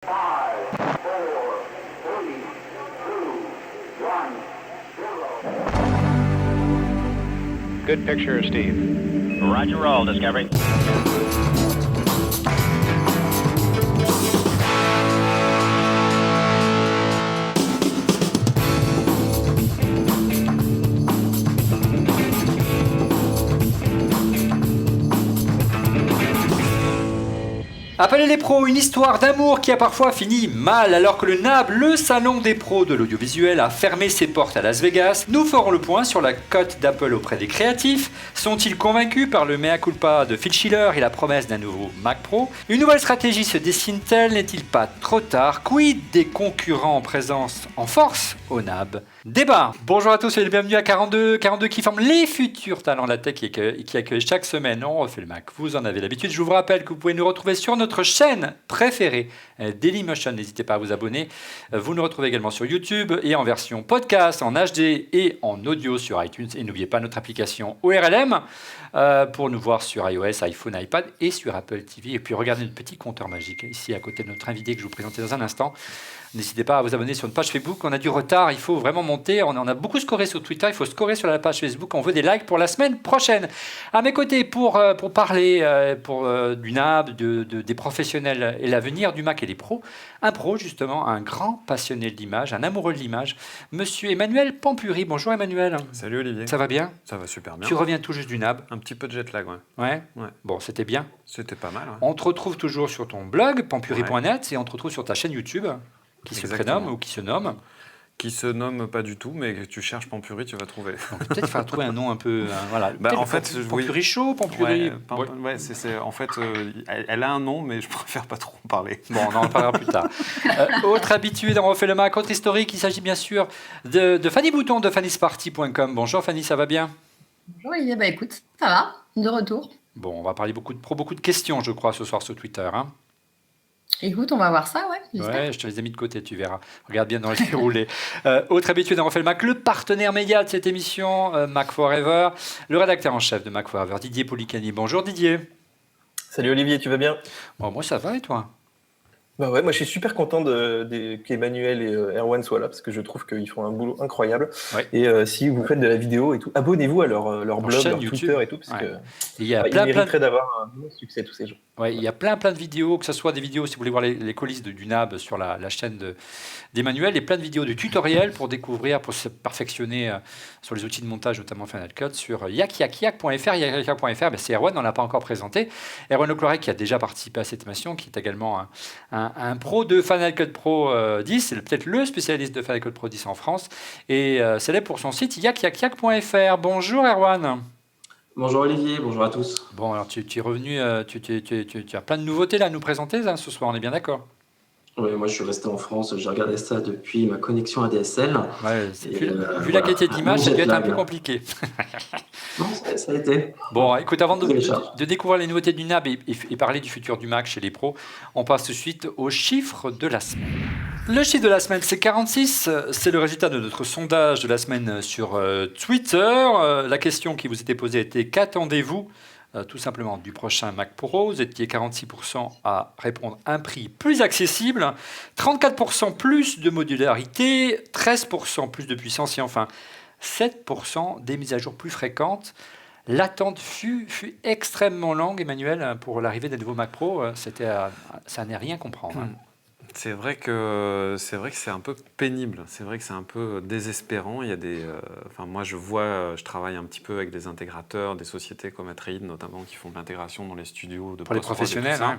5, 4, 3, 2, 1, 0. Good picture, Steve. Roger, roll, Discovery. Appelez les pros, une histoire d'amour qui a parfois fini mal. Alors que le NAB, le salon des pros de l'audiovisuel, a fermé ses portes à Las Vegas, nous ferons le point sur la cote d'Apple auprès des créatifs. Sont-ils convaincus par le mea culpa de Phil Schiller et la promesse d'un nouveau Mac Pro? Une nouvelle stratégie se dessine-t-elle? N'est-il pas trop tard? Quid des concurrents en présence en force au NAB? Débat. Bonjour à tous et bienvenue à 42 qui forment les futurs talents de la tech et qui accueillent chaque semaine On refait le Mac. Vous en avez l'habitude. Je vous rappelle que vous pouvez nous retrouver sur notre chaîne préférée Dailymotion. N'hésitez pas à vous abonner. Vous nous retrouvez également sur YouTube et en version podcast, en HD et en audio sur iTunes. Et n'oubliez pas notre application ORLM pour nous voir sur iOS, iPhone, iPad et sur Apple TV. Et puis regardez notre petit compteur magique ici à côté de notre invité que je vous présentais dans un instant. N'hésitez pas à vous abonner sur une page Facebook. On a du retard, il faut vraiment monter. On a beaucoup scoré sur Twitter, il faut scorer sur la page Facebook. On veut des likes pour la semaine prochaine. À mes côtés, pour parler du NAB, des professionnels et l'avenir du Mac et des pros, un pro justement, un grand passionné de l'image, un amoureux de l'image, monsieur Emmanuel Pampuri. Bonjour Emmanuel. Salut Olivier. Ça va bien? Ça va super bien. Tu reviens tout juste du NAB? Un petit peu de jet lag, ouais. Ouais. Ouais. Bon, c'était bien. C'était pas mal, ouais. On te retrouve toujours sur ton blog, pampuri.net, et on te retrouve sur ta chaîne YouTube, qui se prénomme ou qui se nomme. Qui se nomme pas du tout, mais tu cherches Pampuri, tu vas trouver. Donc, peut-être qu'il faudra trouver un nom un peu... voilà. Bah, en fait, Pampuri Show, Pampuri... Ouais, en fait, elle a un nom, mais je préfère pas trop en parler. Bon, on en parlera plus tard. Autre habitude, on refait le Mac, autre historique, il s'agit bien sûr de Fanny Bouton de fannysparty.com. Bonjour Fanny, ça va bien? Bonjour Olivier, bah écoute, ça va, de retour. Bon, on va parler beaucoup de questions, je crois, ce soir sur Twitter. Hein. Écoute, on va voir ça, ouais, j'espère. Ouais, je te les ai mis de côté, tu verras. Regarde bien dans les déroulés. Autre habitude, on refait le Mac, le partenaire média de cette émission, Mac Forever, le rédacteur en chef de Mac Forever, Didier Policani. Bonjour Didier. Salut Olivier, tu vas bien? Bon, moi ça va et toi? Bah ouais, moi je suis super content qu'Emmanuel et Erwan soient là parce que je trouve qu'ils font un boulot incroyable. Ouais. Et si vous faites de la vidéo et tout, abonnez-vous à leur blog, chaîne leur YouTube. Twitter et tout parce Ouais. que Il y a ils mériteraient d'avoir un bon succès tous ces gens. Ouais, il y a plein de vidéos, que ce soit des vidéos, si vous voulez voir les coulisses du NAB sur la chaîne d'Emmanuel, et plein de vidéos de tutoriels pour découvrir, pour se perfectionner sur les outils de montage, notamment Final Cut, sur yakyak.fr. Yakyak.fr, c'est Erwan, on ne l'a pas encore présenté. Erwan Leclerc qui a déjà participé à cette émission, qui est également un pro de Final Cut Pro 10, c'est peut-être le spécialiste de Final Cut Pro 10 en France, et célèbre pour son site yakyak.fr. Bonjour Erwan. Bonjour Olivier, bonjour à tous. Bon, alors tu es revenu, tu as plein de nouveautés là à nous présenter ce soir, on est bien d'accord? Oui, moi je suis resté en France, j'ai regardé ça depuis ma connexion ADSL. Ouais, vu la voilà, qualité d'image, ça jet peut être un lag. peu compliqué. Non, ça a été. Bon, écoute, avant Télécharge. de découvrir les nouveautés du NAB et parler du futur du Mac chez les pros, on passe tout de suite aux chiffres de la semaine. Le chiffre de la semaine, c'est 46. C'est le résultat de notre sondage de la semaine sur Twitter. La question qui vous était posée était: qu'attendez-vous tout simplement du prochain Mac Pro? Vous étiez 46% à répondre un prix plus accessible, 34% plus de modularité, 13% plus de puissance et enfin 7% des mises à jour plus fréquentes. L'attente fut extrêmement longue, Emmanuel, pour l'arrivée des nouveaux Mac Pro. Ça n'est rien comprendre. Hein. C'est vrai que c'est un peu pénible. C'est vrai que c'est un peu désespérant. Il y a moi, je travaille un petit peu avec des intégrateurs, des sociétés comme Atreides notamment, qui font de l'intégration dans les studios de Pour les post-prod professionnels, et tout ça. hein.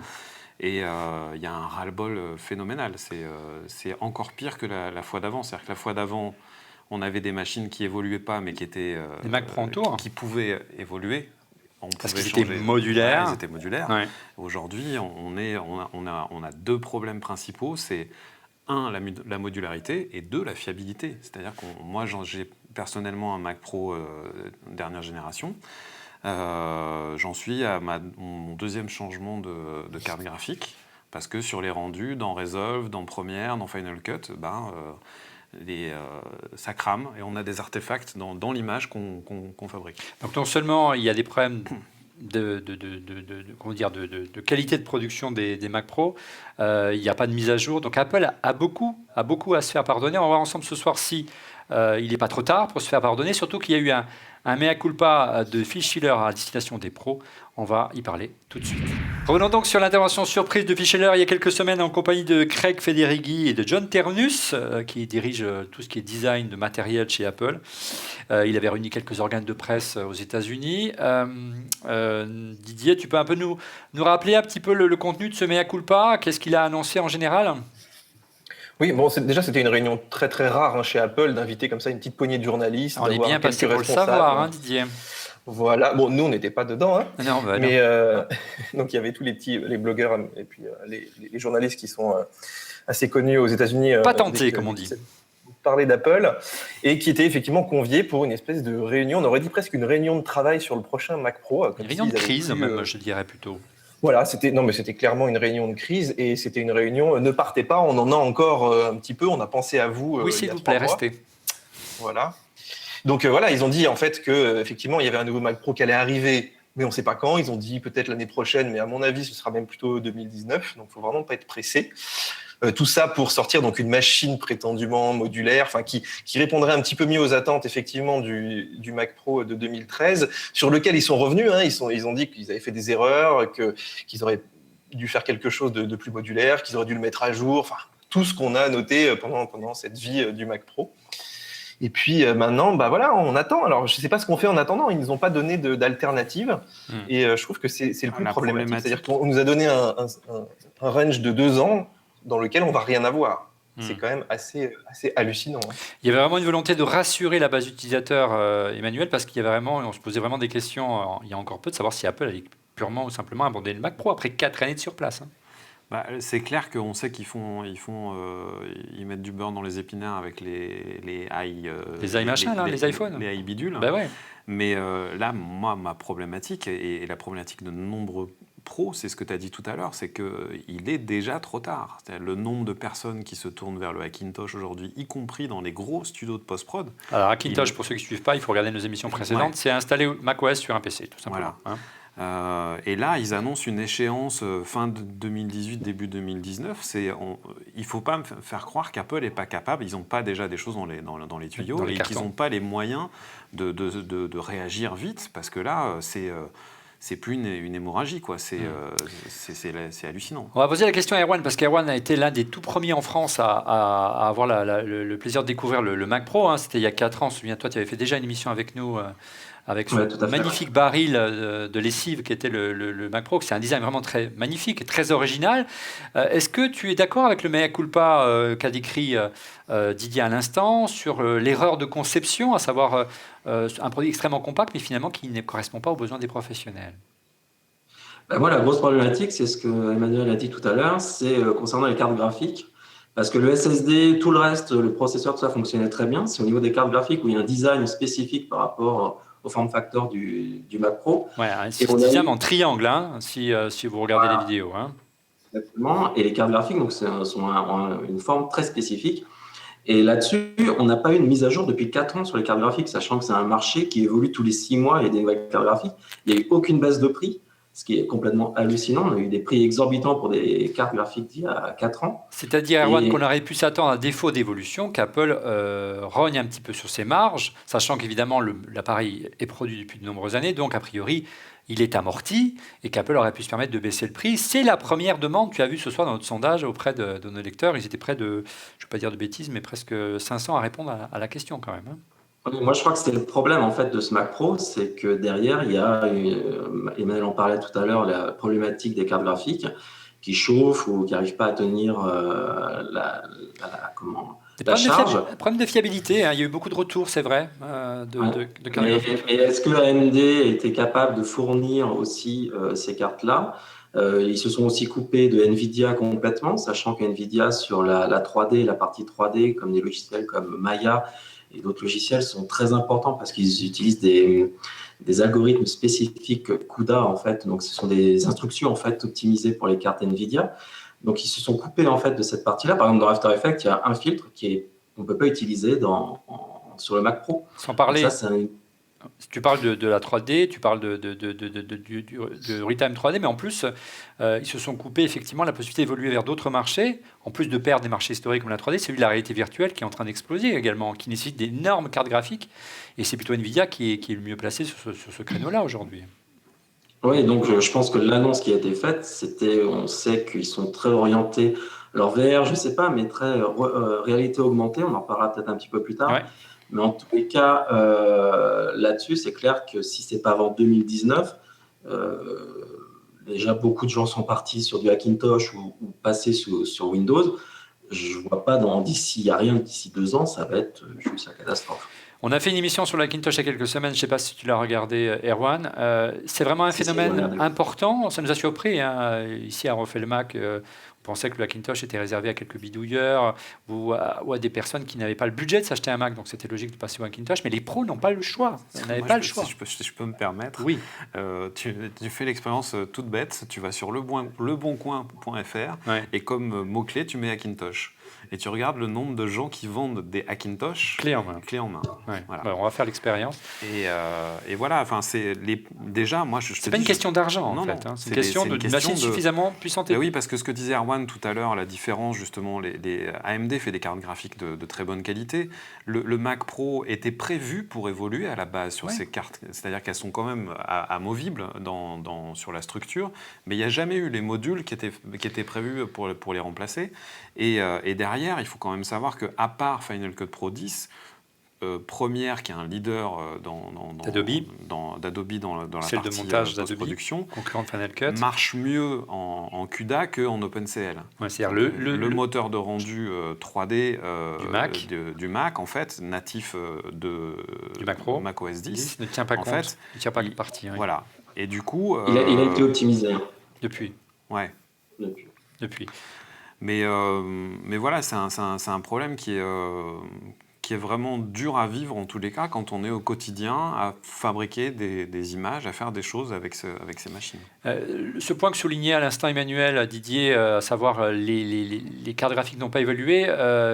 Et il y a un ras-le-bol phénoménal. C'est encore pire que la fois d'avant. C'est-à-dire que la fois d'avant, on avait des machines qui évoluaient pas, mais qui étaient Des Mac Pro en tour. qui pouvaient évoluer. Parce qu'ils étaient modulaires. Ouais, ils étaient modulaires. Ouais. Aujourd'hui, on a deux problèmes principaux. C'est un, la modularité, et deux, la fiabilité. C'est-à-dire que moi, j'ai personnellement un Mac Pro dernière génération. J'en suis à mon deuxième changement de carte graphique, parce que sur les rendus, dans Resolve, dans Premiere, dans Final Cut, ça crame et on a des artefacts dans l'image qu'on fabrique. Donc non seulement il y a des problèmes comment dire, de qualité de production des Mac Pro. Il n'y a pas de mise à jour. Donc Apple a beaucoup à se faire pardonner. On va voir ensemble ce soir si il n'est pas trop tard pour se faire pardonner. Surtout qu'il y a eu un mea culpa de Phil Schiller à destination des pros. On va y parler tout de suite. Revenons donc sur l'intervention surprise de Phil Schiller il y a quelques semaines en compagnie de Craig Federighi et de John Ternus, qui dirige tout ce qui est design de matériel chez Apple. Il avait réuni quelques organes de presse aux États-Unis. Didier, tu peux un peu nous rappeler un petit peu le contenu de ce mea culpa? Qu'est-ce qu'il a annoncé en général? Oui, bon, déjà, c'était une réunion très très rare chez Apple d'inviter comme ça une petite poignée de journalistes. On est bien passé pour le savoir, Didier. Voilà, bon, nous on n'était pas dedans, Non, bah, mais donc il y avait tous les blogueurs et puis les journalistes qui sont assez connus aux États-Unis. Patentés, comme on dit. Parler d'Apple et qui étaient effectivement conviés pour une espèce de réunion. On aurait dit presque une réunion de travail sur le prochain Mac Pro. Une réunion de crise, même, je dirais plutôt. Voilà, c'était clairement une réunion de crise et c'était une réunion. Ne partez pas, on en a encore un petit peu. On a pensé à vous. Oui, s'il vous plaît, restez. Voilà. Donc voilà, ils ont dit en fait que effectivement il y avait un nouveau Mac Pro qui allait arriver, mais on ne sait pas quand. Ils ont dit peut-être l'année prochaine, mais à mon avis ce sera même plutôt 2019. Donc il faut vraiment pas être pressé. Tout ça pour sortir donc une machine prétendument modulaire, enfin qui répondrait un petit peu mieux aux attentes effectivement du Mac Pro de 2013, sur lequel ils sont revenus. Ils ont dit qu'ils avaient fait des erreurs, qu'ils auraient dû faire quelque chose de plus modulaire, qu'ils auraient dû le mettre à jour. Enfin tout ce qu'on a noté pendant cette vie du Mac Pro. Et puis maintenant, bah voilà, on attend. Alors je ne sais pas ce qu'on fait en attendant. Ils nous ont pas donné d'alternative. Et je trouve que c'est le plus problématique. C'est-à-dire qu'on nous a donné un range de 2 ans dans lequel on va rien avoir. C'est quand même assez hallucinant. Il y avait vraiment une volonté de rassurer la base utilisateur, Emmanuel, parce qu'il y avait vraiment, on se posait vraiment des questions il y a encore peu de savoir si Apple allait purement ou simplement abandonner le Mac Pro après 4 années de sur place. Bah, c'est clair qu'on sait qu'ils mettent du beurre dans les épinards avec les iPhones, les iBidules. Bah ouais. Mais là, moi, ma problématique et la problématique de nombreux pros, c'est ce que tu as dit tout à l'heure, c'est qu'il est déjà trop tard. C'est-à-dire le nombre de personnes qui se tournent vers le Hackintosh aujourd'hui, y compris dans les gros studios de post-prod. Alors Hackintosh, pour ceux qui ne suivent pas, il faut regarder nos émissions précédentes, c'est installer macOS sur un PC, tout simplement. Voilà. Et là, ils annoncent une échéance fin 2018, début 2019. Il ne faut pas me faire croire qu'Apple n'est pas capable. Ils n'ont pas déjà des choses dans les tuyaux et qu'ils n'ont pas les moyens de réagir vite, parce que là, c'est plus une hémorragie, quoi. C'est hallucinant. On va poser la question à Erwan, parce qu'Erwan a été l'un des tout premiers en France à avoir le plaisir de découvrir le Mac Pro. C'était il y a 4 ans. Souviens-toi, tu avais fait déjà une émission avec nous avec ce magnifique baril de lessive qui était le Mac Pro. C'est un design vraiment très magnifique et très original. Est-ce que tu es d'accord avec le mea culpa qu'a décrit Didier à l'instant sur l'erreur de conception, à savoir un produit extrêmement compact mais finalement qui ne correspond pas aux besoins des professionnels? Moi, la grosse problématique, c'est ce que Emmanuel a dit tout à l'heure, c'est concernant les cartes graphiques. Parce que le SSD, tout le reste, le processeur, tout ça fonctionnait très bien. C'est au niveau des cartes graphiques où il y a un design spécifique par rapport au form factor du Mac Pro. Ouais, un système en triangle, si vous regardez les vidéos. Exactement. Et les cartes graphiques sont une forme très spécifique. Et là-dessus, on n'a pas eu une mise à jour depuis 4 ans sur les cartes graphiques, sachant que c'est un marché qui évolue tous les 6 mois. Il y a des nouvelles cartes graphiques. Il n'y a eu aucune baisse de prix, ce qui est complètement hallucinant. On a eu des prix exorbitants pour des cartes graphiques d'il y a 4 ans. C'est-à-dire, Erwan, qu'on aurait pu s'attendre à défaut d'évolution, qu'Apple rogne un petit peu sur ses marges, sachant qu'évidemment, l'appareil est produit depuis de nombreuses années, donc a priori, il est amorti, et qu'Apple aurait pu se permettre de baisser le prix. C'est la première demande, tu as vu ce soir dans notre sondage auprès de nos lecteurs, ils étaient près de, je ne vais pas dire de bêtises, mais presque 500 à répondre à la question quand même. Moi, je crois que c'était le problème en fait de ce Mac Pro, c'est que derrière, il y a, Emmanuel en parlait tout à l'heure, la problématique des cartes graphiques qui chauffent ou qui n'arrivent pas à tenir la charge. Problème de fiabilité, il y a eu beaucoup de retours, c'est vrai, de cartes graphiques. Mais est-ce que AMD était capable de fournir aussi ces cartes-là? Ils se sont aussi coupés de NVIDIA complètement, sachant que NVIDIA sur la 3D, la partie 3D, comme des logiciels comme Maya, et d'autres logiciels sont très importants parce qu'ils utilisent des algorithmes spécifiques CUDA en fait. Donc, ce sont des instructions en fait optimisées pour les cartes NVIDIA. Donc, ils se sont coupés en fait de cette partie-là. Par exemple, dans After Effects, il y a un filtre qu'on ne peut pas utiliser sur le Mac Pro. Sans parler. Donc ça, Tu parles de la 3D, tu parles de Retime 3D, mais en plus, ils se sont coupés effectivement la possibilité d'évoluer vers d'autres marchés, en plus de perdre des marchés historiques comme la 3D, c'est celui de la réalité virtuelle qui est en train d'exploser également, qui nécessite d'énormes cartes graphiques, et c'est plutôt Nvidia qui est le mieux placé sur ce créneau-là aujourd'hui. Oui, donc je pense que l'annonce qui a été faite, on sait qu'ils sont très orientés, alors VR, je ne sais pas, mais très réalité augmentée, on en parlera peut-être un petit peu plus tard. Ouais. Mais en tous les cas, là-dessus, c'est clair que si ce n'est pas avant 2019, déjà beaucoup de gens sont partis sur du Hackintosh ou passés sur Windows. Je ne vois pas il n'y a rien d'ici 2 ans, ça va être juste la catastrophe. On a fait une émission sur la Hackintosh il y a quelques semaines, je ne sais pas si tu l'as regardé, Erwan. C'est vraiment un phénomène important, ça nous a surpris. Hein. Ici, à Refait le Mac, on pensait que le Hackintosh était réservé à quelques bidouilleurs ou à des personnes qui n'avaient pas le budget de s'acheter un Mac, donc c'était logique de passer au Hackintosh, mais les pros n'ont pas le choix. Ils n'avaient pas le choix. Si je peux me permettre, oui. Tu fais l'expérience toute bête, tu vas sur leboncoin.fr et comme mot-clé, tu mets Hackintosh. Et tu regardes le nombre de gens qui vendent des Hackintosh clé en main. Ouais. Voilà. Bah, on va faire l'expérience. Et voilà, enfin, déjà, moi, c'est pas une question d'argent, en fait. Hein. C'est une question d'une machine suffisamment puissante. Oui, parce que ce que disait Erwan tout à l'heure, la différence, justement, AMD fait des cartes graphiques de très bonne qualité. Le Mac Pro était prévu pour évoluer à la base sur ces cartes. C'est-à-dire qu'elles sont quand même amovibles sur la structure, mais il n'y a jamais eu les modules qui étaient prévus pour les remplacer. Et derrière, il faut quand même savoir qu'à part Final Cut Pro 10, Premiere, qui est un leader d'Adobe dans la celle partie de montage post-production, concurrent de Final Cut, marche mieux en CUDA qu'en OpenCL. Ouais, c'est-à-dire le moteur de rendu 3D du Mac, en fait, natif du Mac Pro, Mac OS 10, ne tient pas compte. Fait, il ne tient pas partie. Oui. Voilà. Et du coup... Il a été optimisé. Depuis. Ouais. Depuis. Mais voilà, c'est un problème qui est vraiment dur à vivre en tous les cas quand on est au quotidien à fabriquer des images, à faire des choses avec ces machines. Ce point que soulignait à l'instant Emmanuel, Didier, à savoir les cartes graphiques n'ont pas évolué,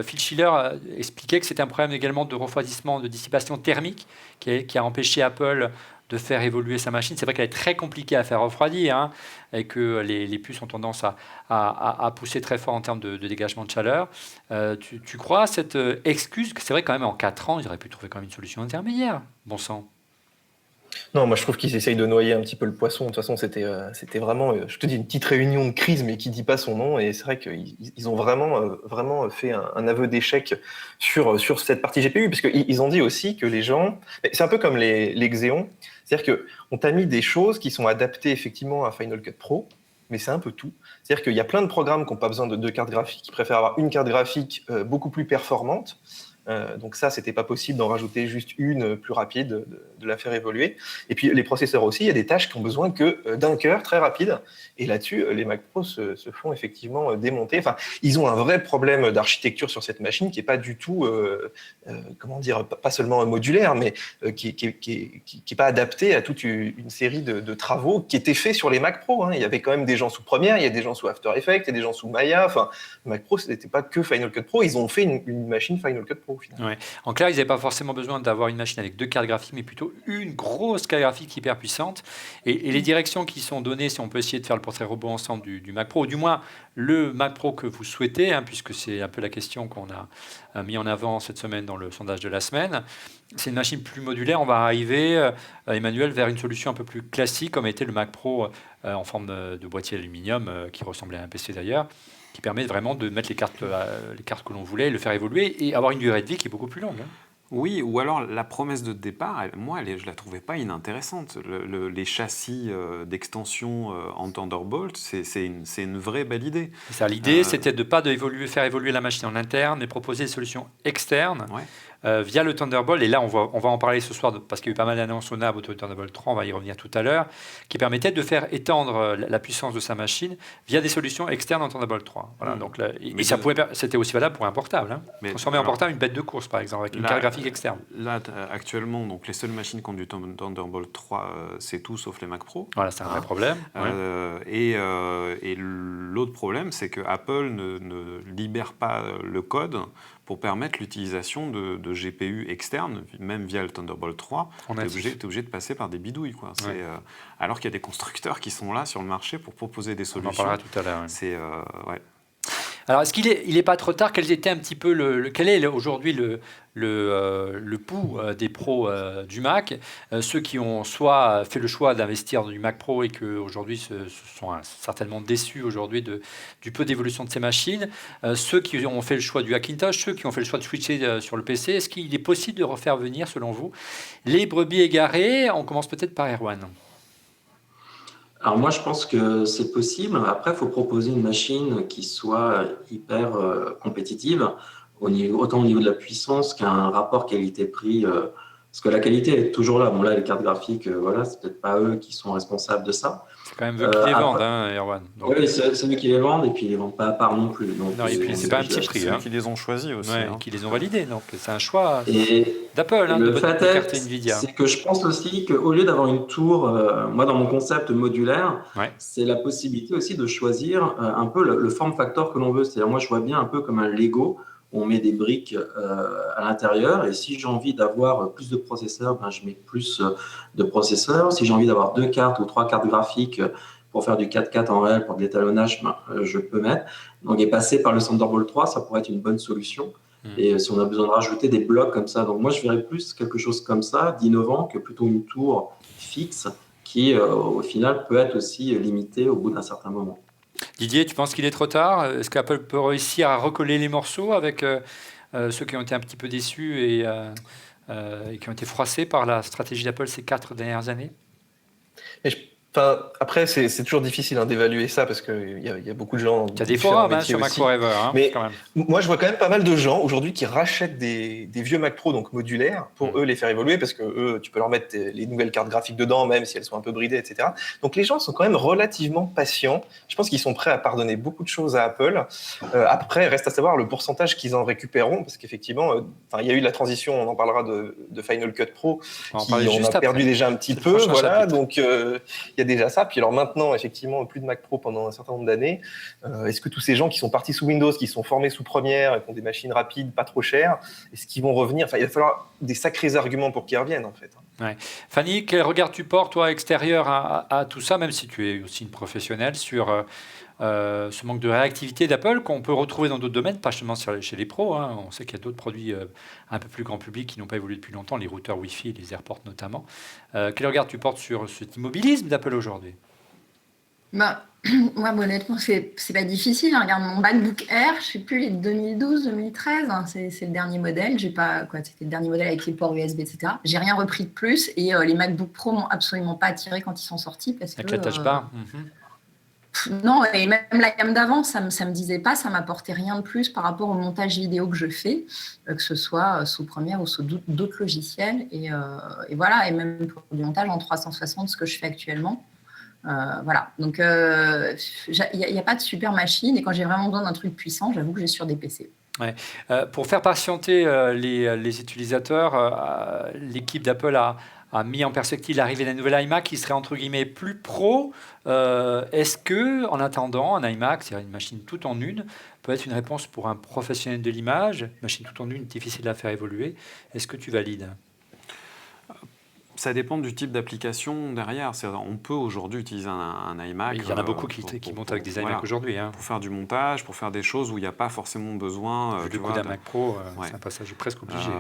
Phil Schiller expliquait que c'était un problème également de refroidissement, de dissipation thermique qui a empêché Apple de faire évoluer sa machine. C'est vrai qu'elle est très compliquée à faire refroidir, hein, et que les puces ont tendance à pousser très fort en termes de dégagement de chaleur. Tu crois à cette excuse que c'est vrai quand même en 4 ans, ils auraient pu trouver quand même une solution intermédiaire, bon sang. Non, moi je trouve qu'ils essayent de noyer un petit peu le poisson. De toute façon, c'était vraiment, je te dis, une petite réunion de crise, mais qui dit pas son nom. Et c'est vrai qu'ils ont vraiment fait un aveu d'échec sur cette partie GPU, parce qu'ils ont dit aussi que les gens, c'est un peu comme les Xeon, c'est-à-dire qu'on t'a mis des choses qui sont adaptées effectivement à Final Cut Pro, mais c'est un peu tout. C'est-à-dire qu'il y a plein de programmes qui n'ont pas besoin de 2 cartes graphiques, qui préfèrent avoir une carte graphique beaucoup plus performante. Donc ça, c'était pas possible d'en rajouter juste une plus rapide, de la faire évoluer. Et puis les processeurs aussi, il y a des tâches qui ont besoin que d'un cœur très rapide. Et là-dessus, les Mac Pro se font effectivement démonter. Enfin, ils ont un vrai problème d'architecture sur cette machine qui est pas du tout, comment dire, pas seulement modulaire, mais qui est pas adapté à toute une série de travaux qui étaient faits sur les Mac Pro. Hein. Il y avait quand même des gens sous Premiere, il y a des gens sous After Effects, il y a des gens sous Maya. Enfin, Mac Pro, ce n'était pas que Final Cut Pro. Ils ont fait une machine Final Cut Pro. Ouais. En clair, ils n'avaient pas forcément besoin d'avoir une machine avec 2 cartes graphiques, mais plutôt une grosse carte graphique hyper puissante. Et les directions qui sont données, si on peut essayer de faire le portrait robot ensemble du Mac Pro, ou du moins le Mac Pro que vous souhaitez, hein, puisque c'est un peu la question qu'on a mis en avant cette semaine dans le sondage de la semaine. C'est une machine plus modulaire. On va arriver, Emmanuel, vers une solution un peu plus classique, comme était le Mac Pro en forme de boîtier aluminium, qui ressemblait à un PC d'ailleurs, qui permet vraiment de mettre les cartes que l'on voulait, le faire évoluer et avoir une durée de vie qui est beaucoup plus longue. Hein. Oui, ou alors la promesse de départ, moi, je la trouvais pas inintéressante. Les châssis d'extension en Thunderbolt, c'est une vraie belle idée. L'idée, c'était de pas faire évoluer la machine en interne, mais proposer des solutions externes. Ouais. Via le Thunderbolt, et là on va en parler ce soir parce qu'il y a eu pas mal d'annonces au NAB autour du Thunderbolt 3, on va y revenir tout à l'heure, qui permettaient de faire étendre la puissance de sa machine via des solutions externes en Thunderbolt 3. Voilà, donc là, c'était aussi valable pour un portable. Hein. Transformer en portable une bête de course, par exemple, avec une carte graphique externe. Là, actuellement, donc, les seules machines qui ont du Thunderbolt 3, c'est tout sauf les Mac Pro. Voilà, c'est un vrai problème. Et l'autre problème, c'est que Apple ne libère pas le code pour permettre l'utilisation de GPU externe, même via le Thunderbolt 3, tu es obligé de passer par des bidouilles, quoi. Ouais. Alors qu'il y a des constructeurs qui sont là sur le marché pour proposer des solutions. On en parlera tout à l'heure. Ouais. Ouais. Alors, est-ce qu'il est pas trop tard? Quel était un petit peu quel est aujourd'hui le pouls des pros du Mac? Ceux qui ont soit fait le choix d'investir dans du Mac Pro et qui aujourd'hui se sont certainement déçus aujourd'hui du peu d'évolution de ces machines. Ceux qui ont fait le choix du Hackintosh, ceux qui ont fait le choix de switcher sur le PC. Est-ce qu'il est possible de refaire venir, selon vous, les brebis égarées? On commence peut-être par Erwan. Alors moi, je pense que c'est possible. Après, il faut proposer une machine qui soit hyper compétitive, autant au niveau de la puissance qu'un rapport qualité-prix. Parce que la qualité est toujours là. Bon, là, les cartes graphiques, voilà, c'est peut-être pas eux qui sont responsables de ça. C'est quand même eux qui les vendent, Erwan. Oui, c'est eux qui les vendent, et puis ils les vendent pas à part non plus. Donc, non, et puis c'est pas un petit prix. C'est eux qui les ont choisis aussi. Qui les ont validés. Donc c'est un choix et d'Apple, le de fait carte est, Nvidia. c'est que je pense aussi qu'au lieu d'avoir une tour, moi dans mon concept modulaire, c'est la possibilité aussi de choisir un peu le form factor que l'on veut. C'est-à-dire, moi je vois bien un peu comme un Lego. On met des briques à l'intérieur, et si j'ai envie d'avoir plus de processeurs, ben, je mets plus de processeurs. Si j'ai envie d'avoir 2 cartes ou 3 cartes graphiques pour faire du 4K en réel, pour de l'étalonnage, ben, je peux mettre. Donc, et passer par le Thunderbolt 3, ça pourrait être une bonne solution. Et si on a besoin de rajouter des blocs comme ça, donc moi je verrais plus quelque chose comme ça, d'innovant, que plutôt une tour fixe qui, au final, peut être aussi limitée au bout d'un certain moment. Didier, tu penses qu'il est trop tard? Est-ce qu'Apple peut réussir à recoller les morceaux avec ceux qui ont été un petit peu déçus et qui ont été froissés par la stratégie d'Apple ces 4 dernières années? Après, c'est toujours difficile d'évaluer ça parce qu'il y a beaucoup de gens. Il y a des forums sur Mac Forever. Mais quand même. Moi, je vois quand même pas mal de gens aujourd'hui qui rachètent des vieux Mac Pro, donc modulaires, pour eux les faire évoluer, parce que eux, tu peux leur mettre les nouvelles cartes graphiques dedans, même si elles sont un peu bridées, etc. Donc les gens sont quand même relativement patients. Je pense qu'ils sont prêts à pardonner beaucoup de choses à Apple. Après, reste à savoir le pourcentage qu'ils en récupéreront, parce qu'effectivement, il y a eu la transition, on en parlera de Final Cut Pro, on a perdu déjà un petit peu. Voilà, donc il y a déjà ça. Puis alors maintenant, effectivement, plus de Mac Pro pendant un certain nombre d'années. Est-ce que tous ces gens qui sont partis sous Windows, qui sont formés sous Premiere et qui ont des machines rapides, pas trop chères, est-ce qu'ils vont revenir? Il va falloir des sacrés arguments pour qu'ils reviennent, en fait. Ouais. Fanny, quel regard tu portes, toi, extérieur à tout ça, même si tu es aussi une professionnelle, sur ce manque de réactivité d'Apple qu'on peut retrouver dans d'autres domaines, pas seulement chez les pros. On sait qu'il y a d'autres produits un peu plus grand public qui n'ont pas évolué depuis longtemps, les routeurs Wi-Fi, les AirPorts notamment. Quel regard tu portes sur cet immobilisme d'Apple aujourd'hui? Moi, honnêtement, c'est pas difficile. Regarde mon MacBook Air, je sais plus, les 2012, 2013, c'est le dernier modèle. C'était le dernier modèle avec les ports USB, etc. J'ai rien repris de plus, et les MacBook Pro m'ont absolument pas attiré quand ils sont sortis avec la touch bar. Non, et même la gamme d'avant, ça me disait pas, ça m'apportait rien de plus par rapport au montage vidéo que je fais, que ce soit sous Premiere ou sous d'autres logiciels. Et voilà, et même pour du montage en 360, ce que je fais actuellement. Voilà, donc il n'y a pas de super machine, et quand j'ai vraiment besoin d'un truc puissant, j'avoue que j'ai sur des PC. Ouais. Pour faire patienter les utilisateurs, l'équipe d'Apple a mis en perspective l'arrivée d'un nouvel iMac qui serait entre guillemets plus pro. Est-ce que, en attendant, un iMac, c'est-à-dire une machine toute en une, peut être une réponse pour un professionnel de l'image, machine toute en une, difficile à faire évoluer? Est-ce que tu valides? Ça dépend du type d'application derrière. On peut aujourd'hui utiliser un iMac. Il y en a beaucoup qui montent avec des iMac aujourd'hui. Pour faire du montage, pour faire des choses où il n'y a pas forcément besoin. Du coup, d'un Mac Pro, c'est un passage presque obligé.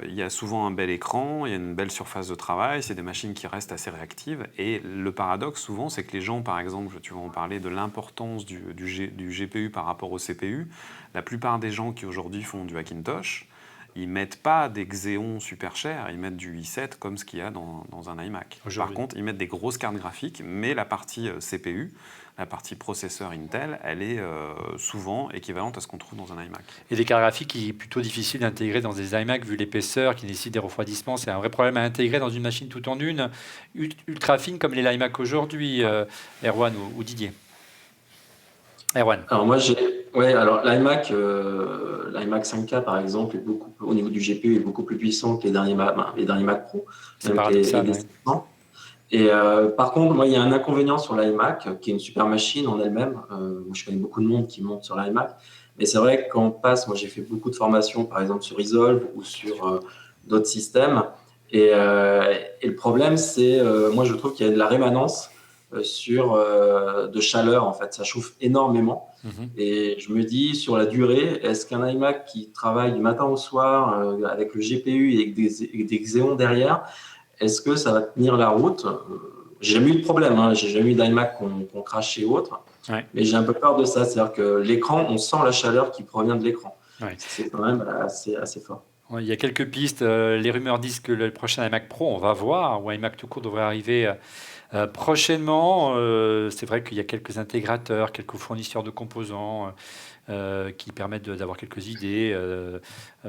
Il y a souvent un bel écran, il y a une belle surface de travail, c'est des machines qui restent assez réactives. Et le paradoxe, souvent, c'est que les gens, par exemple, tu vas en parler de l'importance du GPU par rapport au CPU. La plupart des gens qui aujourd'hui font du Hackintosh, ils ne mettent pas des Xeon super chers, ils mettent du i7 comme ce qu'il y a dans un iMac. Par contre, ils mettent des grosses cartes graphiques, mais la partie CPU, la partie processeur Intel, elle est souvent équivalente à ce qu'on trouve dans un iMac. Et des cartes graphiques qui est plutôt difficile d'intégrer dans des iMac vu l'épaisseur, qui nécessite des refroidissements. C'est un vrai problème à intégrer dans une machine tout en une, ultra fine comme les iMac aujourd'hui, Erwan ou Didier. Erwan. Alors moi l'iMac 5K par exemple est au niveau du GPU est beaucoup plus puissant que les derniers Mac Pro. C'est paradoxal. Et par contre, moi il y a un inconvénient sur l'iMac qui est une super machine en elle-même. Moi, je connais beaucoup de monde qui monte sur l'iMac, Mais c'est vrai que quand on passe, moi j'ai fait beaucoup de formations, par exemple sur Resolve ou sur d'autres systèmes. Et le problème, c'est, moi je trouve qu'il y a de la rémanence de chaleur, en fait. Ça chauffe énormément. Et je me dis, sur la durée, est-ce qu'un iMac qui travaille du matin au soir avec le GPU et des Xeon derrière, est-ce que ça va tenir la route? J'ai jamais eu de problème, hein. J'ai jamais eu d'iMac qu'on crache et autres. Ouais. Mais j'ai un peu peur de ça. C'est-à-dire que l'écran, on sent la chaleur qui provient de l'écran. Ouais. C'est quand même assez fort. Il y a quelques pistes. Les rumeurs disent que le prochain iMac Pro, on va voir, ou iMac tout court devrait arriver prochainement. C'est vrai qu'il y a quelques intégrateurs, quelques fournisseurs de composants qui permettent d'avoir quelques idées.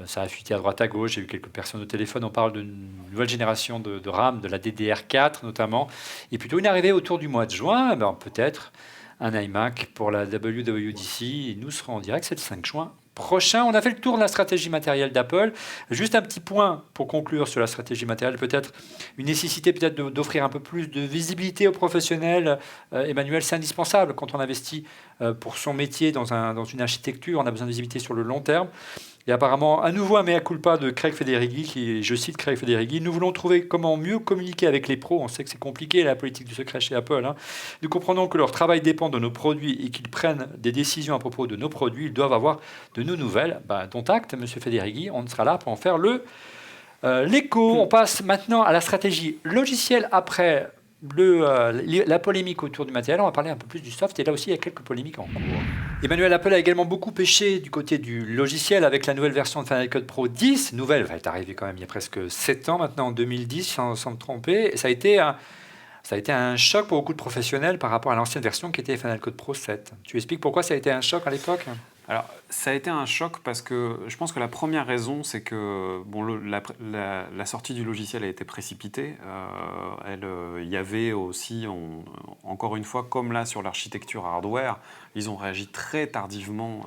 Ça a fuité à droite à gauche. J'ai eu quelques personnes au téléphone. On parle d'une nouvelle génération de RAM, de la DDR4 notamment. Et plutôt une arrivée autour du mois de juin, peut-être un iMac pour la WWDC. Nous serons en direct, c'est le 5 juin prochain. On a fait le tour de la stratégie matérielle d'Apple. Juste un petit point pour conclure sur la stratégie matérielle, peut-être une nécessité peut-être d'offrir un peu plus de visibilité aux professionnels. Emmanuel, c'est indispensable quand on investit pour son métier dans une architecture. On a besoin de visibilité sur le long terme. Et apparemment, à nouveau, un mea culpa de Craig Federighi, qui, je cite Craig Federighi, nous voulons trouver comment mieux communiquer avec les pros. On sait que c'est compliqué, la politique du secret chez Apple. Nous comprenons que leur travail dépend de nos produits et qu'ils prennent des décisions à propos de nos produits. Ils doivent avoir de nos nouvelles. Dont acte, M. Federighi, on sera là pour en faire l'écho. On passe maintenant à la stratégie logicielle après la polémique autour du matériel. On va parler un peu plus du soft et là aussi il y a quelques polémiques en cours. Emmanuel, Apple a également beaucoup pêché du côté du logiciel avec la nouvelle version de Final Cut Pro 10. Nouvelle, elle est arrivée quand même il y a presque 7 ans maintenant, en 2010, sans me tromper. Et ça a été un choc pour beaucoup de professionnels par rapport à l'ancienne version qui était Final Cut Pro 7. Tu expliques pourquoi ça a été un choc à l'époque ? Alors, ça a été un choc parce que je pense que la première raison, c'est que la sortie du logiciel a été précipitée. Il y avait aussi, encore une fois, comme là sur l'architecture hardware, ils ont réagi très tardivement.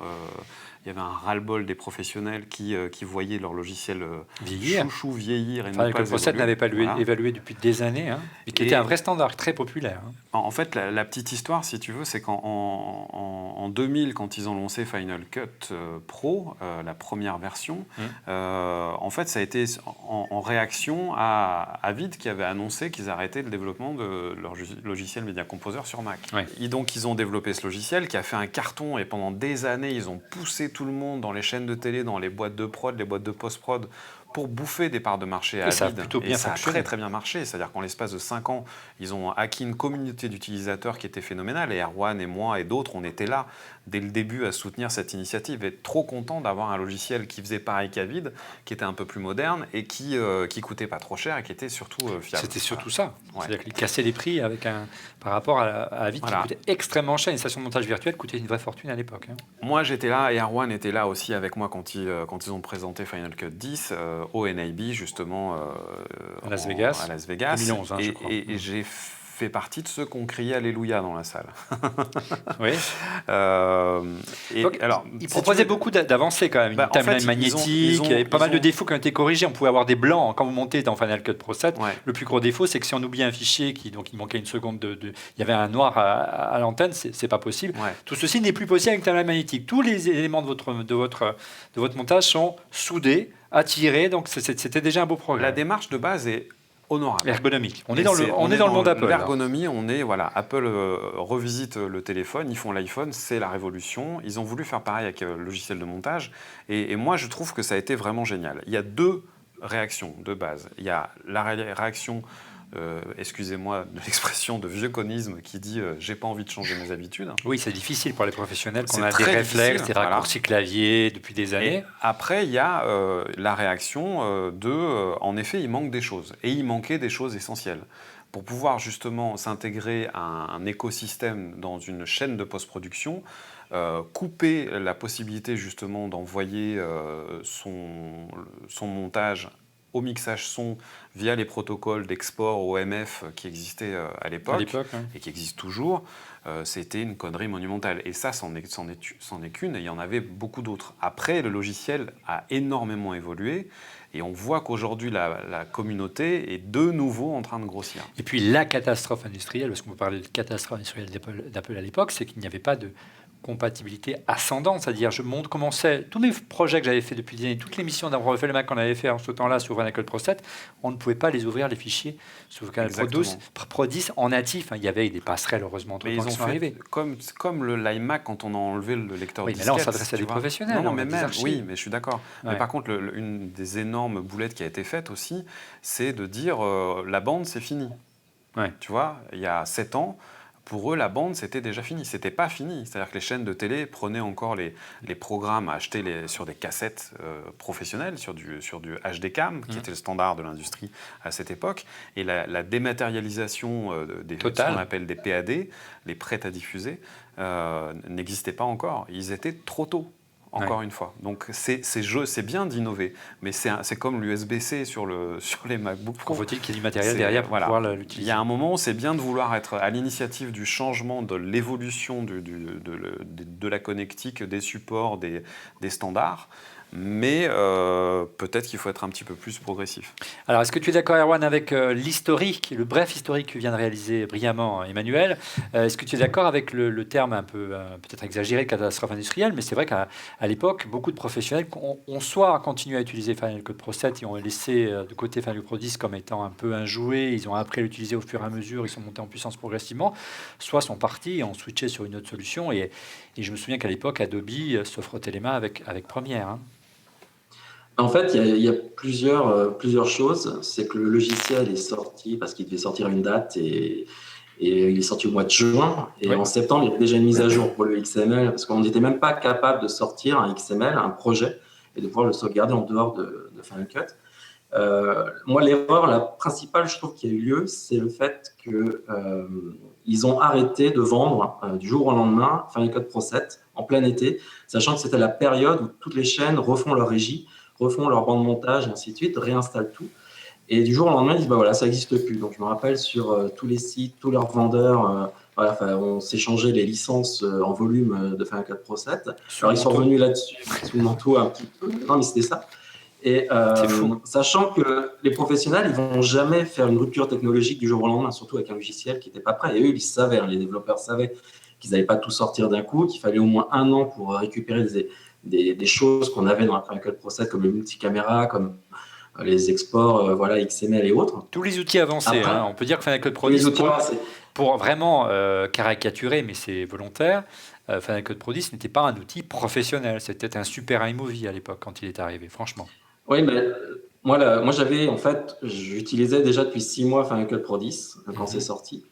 Il y avait un ras-le-bol des professionnels qui voyaient leur logiciel chouchou vieillir et ne pas évoluer. Le Pro 7 n'avait pas évalué depuis des années, et qui était un vrai standard très populaire. En fait, la petite histoire, si tu veux, c'est qu'en 2000, quand ils ont lancé Final Cut Pro, la première version, en fait, ça a été en réaction à Avid qui avait annoncé qu'ils arrêtaient le développement de leur logiciel Media Composer sur Mac. Ouais. Et donc, ils ont développé ce logiciel qui a fait un carton et pendant des années, ils ont poussé tout le monde dans les chaînes de télé, dans les boîtes de prod, les boîtes de post-prod, pour bouffer des parts de marché à Avid. Ça a plutôt bien fonctionné. Très très bien marché. C'est-à-dire qu'en l'espace de 5 ans, ils ont acquis une communauté d'utilisateurs qui était phénoménale. Et Erwan et moi et d'autres, on était là dès le début à soutenir cette initiative et trop content d'avoir un logiciel qui faisait pareil qu'Avid, qui était un peu plus moderne et qui coûtait pas trop cher et qui était surtout fiable. C'était surtout ça. Ouais. C'est-à-dire qu'il cassait les prix par rapport à Avid qui coûtait extrêmement cher. Une station de montage virtuelle coûtait une vraie fortune à l'époque. Moi j'étais là et Erwan était là aussi avec moi quand ils ont présenté Final Cut 10 au NAB justement à Las Vegas. 2011, je crois. Et j'ai fait partie de ceux qui ont crié Alléluia dans la salle. Oui. Donc, alors, ils proposaient beaucoup d'avancées quand même. Une timeline magnétique, il y avait pas mal de défauts qui ont été corrigés. On pouvait avoir des blancs quand vous montez dans Final Cut Pro 7. Ouais. Le plus gros défaut, c'est que si on oublie un fichier, donc il manquait une seconde il y avait un noir à l'antenne, c'est pas possible. Ouais. Tout ceci n'est plus possible avec une timeline magnétique. Tous les éléments de votre montage sont soudés, attirés, donc c'était déjà un beau progrès. La démarche de base est honorable. Ergonomique. On est dans le monde Apple. L'ergonomie, Apple revisite le téléphone, ils font l'iPhone, c'est la révolution. Ils ont voulu faire pareil avec le logiciel de montage. Et moi, je trouve que ça a été vraiment génial. Il y a 2 réactions de base. Il y a la réaction, excusez-moi de l'expression de vieux conisme qui dit j'ai pas envie de changer mes habitudes. Oui, c'est difficile pour les professionnels qu'on C'est a des très réflexes, difficile, des raccourcis clavier depuis des années. Et après, il y a la réaction en effet, il manque des choses. Et il manquait des choses essentielles. Pour pouvoir justement s'intégrer à un écosystème dans une chaîne de post-production, couper la possibilité justement d'envoyer son montage au mixage son via les protocoles d'export OMF qui existaient à l'époque et qui existent toujours, c'était une connerie monumentale. Et ça, c'en est qu'une, et il y en avait beaucoup d'autres. Après, le logiciel a énormément évolué, et on voit qu'aujourd'hui, la communauté est de nouveau en train de grossir. Et puis la catastrophe industrielle, parce qu'on peut parler de catastrophe industrielle d'Apple à l'époque, c'est qu'il n'y avait pas de compatibilité ascendante, c'est-à-dire je montre comment c'est. Tous mes projets que j'avais fait depuis des années, toutes les missions d'un refait le Mac qu'on avait fait en ce temps-là sur Final Cut Pro 7, on ne pouvait pas les ouvrir, les fichiers, sur Final Pro 12, Pro 10 en natif. Il y avait des passerelles, heureusement, tout le temps qui sont arrivés. Comme l'iMac, quand on a enlevé le lecteur disquette. Mais là, on s'adresse à des professionnels. Non, mais même, oui, mais je suis d'accord. Ouais. Mais par contre, une des énormes boulettes qui a été faite aussi, c'est de dire la bande, c'est fini. Ouais. Tu vois, il y a 7 ans, pour eux, la bande, c'était déjà fini. C'était pas fini. C'est-à-dire que les chaînes de télé prenaient encore les programmes à acheter sur des cassettes professionnelles, sur du HD Cam, qui était le standard de l'industrie à cette époque. Et la dématérialisation ce qu'on appelle des PAD, les prêts à diffuser, n'existait pas encore. Ils étaient trop tôt. Encore une fois. Donc, c'est bien d'innover, mais c'est comme l'USB-C sur les MacBook Pro. Faut-il qu'il y ait du matériel derrière pour pouvoir l'utiliser. Il y a un moment, c'est bien de vouloir être à l'initiative du changement, de l'évolution de la connectique, des supports, des standards, mais peut-être qu'il faut être un petit peu plus progressif. Alors, est-ce que tu es d'accord, Erwan, avec l'historique, le bref historique que vient de réaliser brillamment Emmanuel? Est-ce que tu es d'accord avec le terme un peu peut-être exagéré de catastrophe industrielle? Mais c'est vrai qu'à l'époque, beaucoup de professionnels ont soit continué à utiliser Final Cut Pro 7 et ont laissé de côté Final Cut Pro 10 comme étant un peu un jouet, ils ont appris à l'utiliser au fur et à mesure, ils sont montés en puissance progressivement, soit sont partis et ont switché sur une autre solution. Et je me souviens qu'à l'époque, Adobe se frottait les mains avec Premiere. Hein. En fait, il y a plusieurs choses. C'est que le logiciel est sorti parce qu'il devait sortir à une date et il est sorti au mois de juin. Et en septembre, il y avait déjà une mise à jour pour le XML parce qu'on n'était même pas capable de sortir un XML, un projet, et de pouvoir le sauvegarder en dehors de Final Cut. Moi, l'erreur la principale, je trouve, qui a eu lieu, c'est le fait qu'ils ont arrêté de vendre du jour au lendemain Final Cut Pro 7 en plein été, sachant que c'était la période où toutes les chaînes refont leur régie, refont leur bande de montage et ainsi de suite, réinstallent tout. Et du jour au lendemain, ils disent, voilà, ça n'existe plus. Donc, je me rappelle sur tous les sites, tous leurs vendeurs, on s'échangeait les licences en volume de Final Cut Pro 7. Alors, ils sont revenus là-dessus, sous le manteau un petit peu. Non, mais c'était ça. Et sachant que les professionnels, ils ne vont jamais faire une rupture technologique du jour au lendemain, surtout avec un logiciel qui n'était pas prêt. Et eux, ils savaient, les développeurs savaient qu'ils n'allaient pas tout sortir d'un coup, qu'il fallait au moins 1 an pour récupérer des choses qu'on avait dans la Final Cut Pro 7, comme le multicaméra, comme les exports XML et autres. Tous les outils avancés. Après, on peut dire que Final Cut Pro 10, pour vraiment caricaturer, mais c'est volontaire, Final Cut Pro 10 n'était pas un outil professionnel. C'était un super iMovie à l'époque, quand il est arrivé, franchement. Oui, mais moi j'avais, en fait, j'utilisais déjà depuis 6 mois Final Cut Pro 10, quand c'est sorti.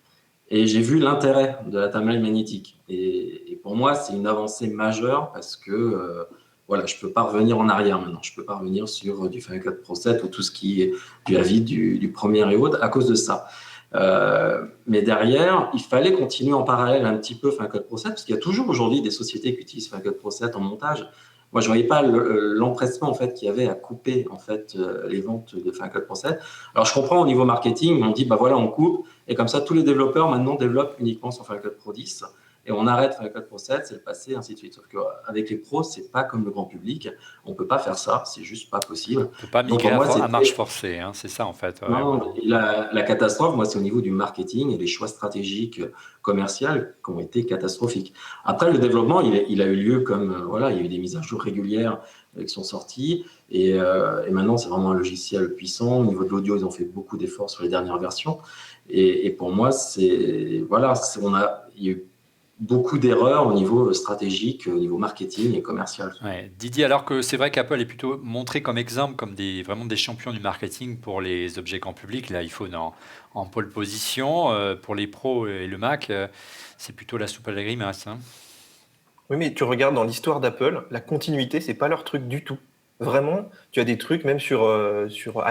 Et j'ai vu l'intérêt de la timeline magnétique. Et pour moi, c'est une avancée majeure parce que je ne peux pas revenir en arrière maintenant. Je ne peux pas revenir sur du Final Cut Pro 7 ou tout ce qui est du avis du premier et autres à cause de ça. Mais derrière, il fallait continuer en parallèle un petit peu Final Cut Pro 7 parce qu'il y a toujours aujourd'hui des sociétés qui utilisent Final Cut Pro 7 en montage. Moi, je ne voyais pas l'empressement en fait, qu'il y avait à couper en fait, les ventes de Final Cut Pro 7. Alors, je comprends au niveau marketing, on dit on coupe, et comme ça, tous les développeurs maintenant développent uniquement sur Final Cut Pro 10, et on arrête Final Cut Pro 7, c'est le passé, ainsi de suite. Sauf qu'avec les pros, ce n'est pas comme le grand public, on ne peut pas faire ça, c'est juste pas possible. On ne peut pas migrer à marche forcée, hein, c'est ça en fait. Non, la catastrophe, moi, c'est au niveau du marketing et des choix stratégiques commerciaux qui ont été catastrophiques. Après, le développement, il a eu lieu comme, il y a eu des mises à jour régulières qui sont sorties et maintenant, c'est vraiment un logiciel puissant. Au niveau de l'audio, ils ont fait beaucoup d'efforts sur les dernières versions et pour moi, il y a eu beaucoup d'erreurs au niveau stratégique, au niveau marketing et commercial. Ouais. Didier, alors que c'est vrai qu'Apple est plutôt montré comme exemple, comme vraiment des champions du marketing pour les objets grand public, l'iPhone en pole position, pour les pros et le Mac, c'est plutôt la soupe à la grimace. Hein. Oui, mais tu regardes dans l'histoire d'Apple, la continuité, c'est pas leur truc du tout. Vraiment, tu as des trucs, même sur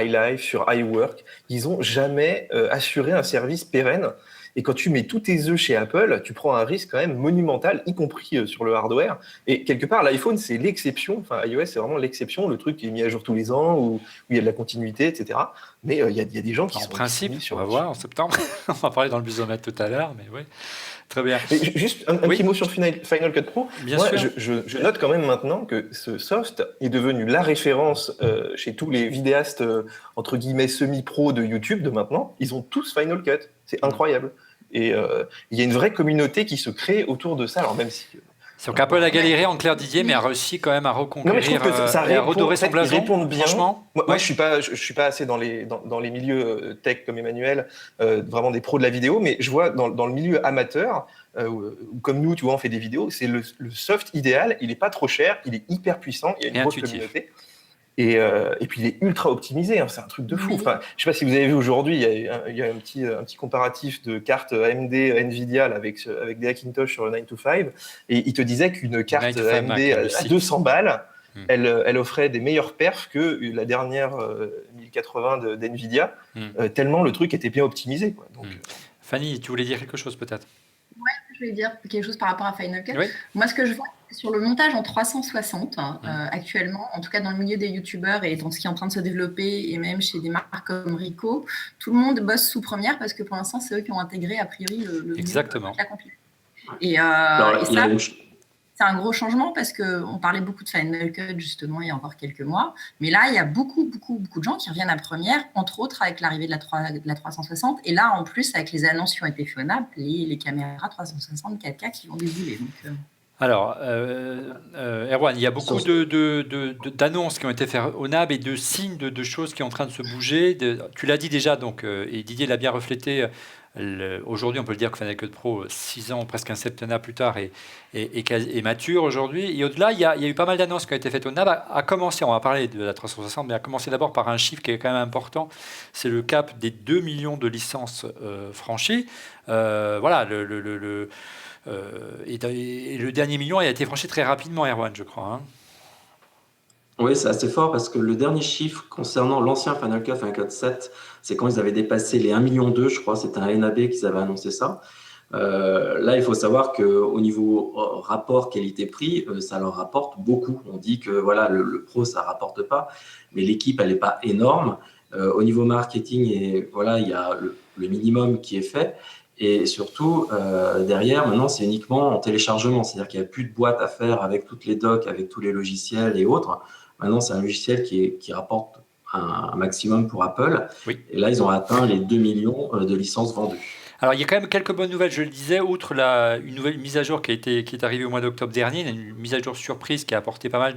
iLife, sur iWork, ils n'ont jamais assuré un service pérenne. Et quand tu mets tous tes œufs chez Apple, tu prends un risque quand même monumental, y compris sur le hardware. Et quelque part, l'iPhone, c'est l'exception. Enfin, iOS, c'est vraiment l'exception, le truc qui est mis à jour tous les ans, où il y a de la continuité, etc. Mais il y a des gens qui sont... En principe, on va voir en septembre. On va parler dans le busomètre tout à l'heure, mais oui. Très bien. Mais juste un petit mot sur Final Cut Pro. Bien Moi, sûr. je note quand même maintenant que ce soft est devenu la référence chez tous les vidéastes, entre guillemets, semi-pro de YouTube de maintenant. Ils ont tous Final Cut. C'est incroyable. Et il y a une vraie communauté qui se crée autour de ça. Alors même si Donc Apple a galéré en Claire Didier, mais a réussi quand même à Non, mais je reconquérir trouve que ça et à répond, redorer en fait, son blason. ils répondent bien. Franchement, Moi, je suis pas assez dans les milieux tech comme Emmanuel, vraiment des pros de la vidéo, mais je vois dans le milieu amateur, ou comme nous, tu vois, on fait des vidéos, c'est le soft idéal, il est pas trop cher, il est hyper puissant, il y a une Et grosse intuitif. communauté. Et puis il est ultra optimisé, hein, c'est un truc de fou. Oui. Enfin, je sais pas si vous avez vu aujourd'hui, il y a un petit comparatif de cartes AMD Nvidia là, avec des Hackintosh sur le 9 to 5, et il te disait qu'une carte 9 to 5 AMD Mac, à aussi. 200 balles, Mm. elle offrait des meilleurs perfs que la dernière 1080 d'Nvidia, tellement le truc était bien optimisé, quoi. Donc, Fanny, tu voulais dire quelque chose peut-être? Je vais dire quelque chose par rapport à Final Cut. Oui. Moi, ce que je vois sur le montage en 360, actuellement, en tout cas dans le milieu des youtubeurs et dans ce qui est en train de se développer, et même chez des marques comme Ricoh, tout le monde bosse sous Premiere parce que pour l'instant, c'est eux qui ont intégré a priori le Exactement. la compilation. Et Alors, il y a ça, une- c'est un gros changement parce qu'on parlait beaucoup de Final Cut justement il y a encore quelques mois. Mais là, il y a beaucoup de gens qui reviennent à Premiere, entre autres avec l'arrivée de la 360. Et là, en plus, avec les annonces qui ont été faites, les caméras 360 4K qui vont débouler. Donc, Alors, Erwan, il y a beaucoup d'annonces qui ont été faites au NAB et de signes de choses qui sont en train de se bouger. Tu l'as dit déjà, donc, et Didier l'a bien reflété. Aujourd'hui, on peut le dire que Final Cut Pro, 6 ans, presque un septennat plus tard, est mature aujourd'hui. Et au-delà, il y a eu pas mal d'annonces qui ont été faites au NAB. À commencer, on va parler de la 360, mais à commencer d'abord par un chiffre qui est quand même important. C'est le cap des 2 millions de licences franchies. Voilà, et le dernier million a été franchi très rapidement, Erwan, je crois. Hein. Oui, c'est assez fort parce que le dernier chiffre concernant l'ancien Final Cut 7, c'est quand ils avaient dépassé les 1,2 million, je crois, c'était un NAB qu'ils avaient annoncé ça. Là, il faut savoir qu'au niveau rapport qualité-prix, ça leur rapporte beaucoup. On dit que voilà, le pro, ça ne rapporte pas, mais l'équipe, elle n'est pas énorme. Au niveau marketing, et, voilà, il y a le minimum qui est fait. Et surtout, derrière, maintenant, c'est uniquement en téléchargement. C'est-à-dire qu'il n'y a plus de boîte à faire avec toutes les docs, avec tous les logiciels et autres. Maintenant, c'est un logiciel qui rapporte un maximum pour Apple. Oui. Et là, ils ont atteint les 2 millions de licences vendues. Alors, il y a quand même quelques bonnes nouvelles, je le disais, outre une nouvelle mise à jour qui est arrivée au mois d'octobre dernier, une mise à jour surprise qui a apporté pas mal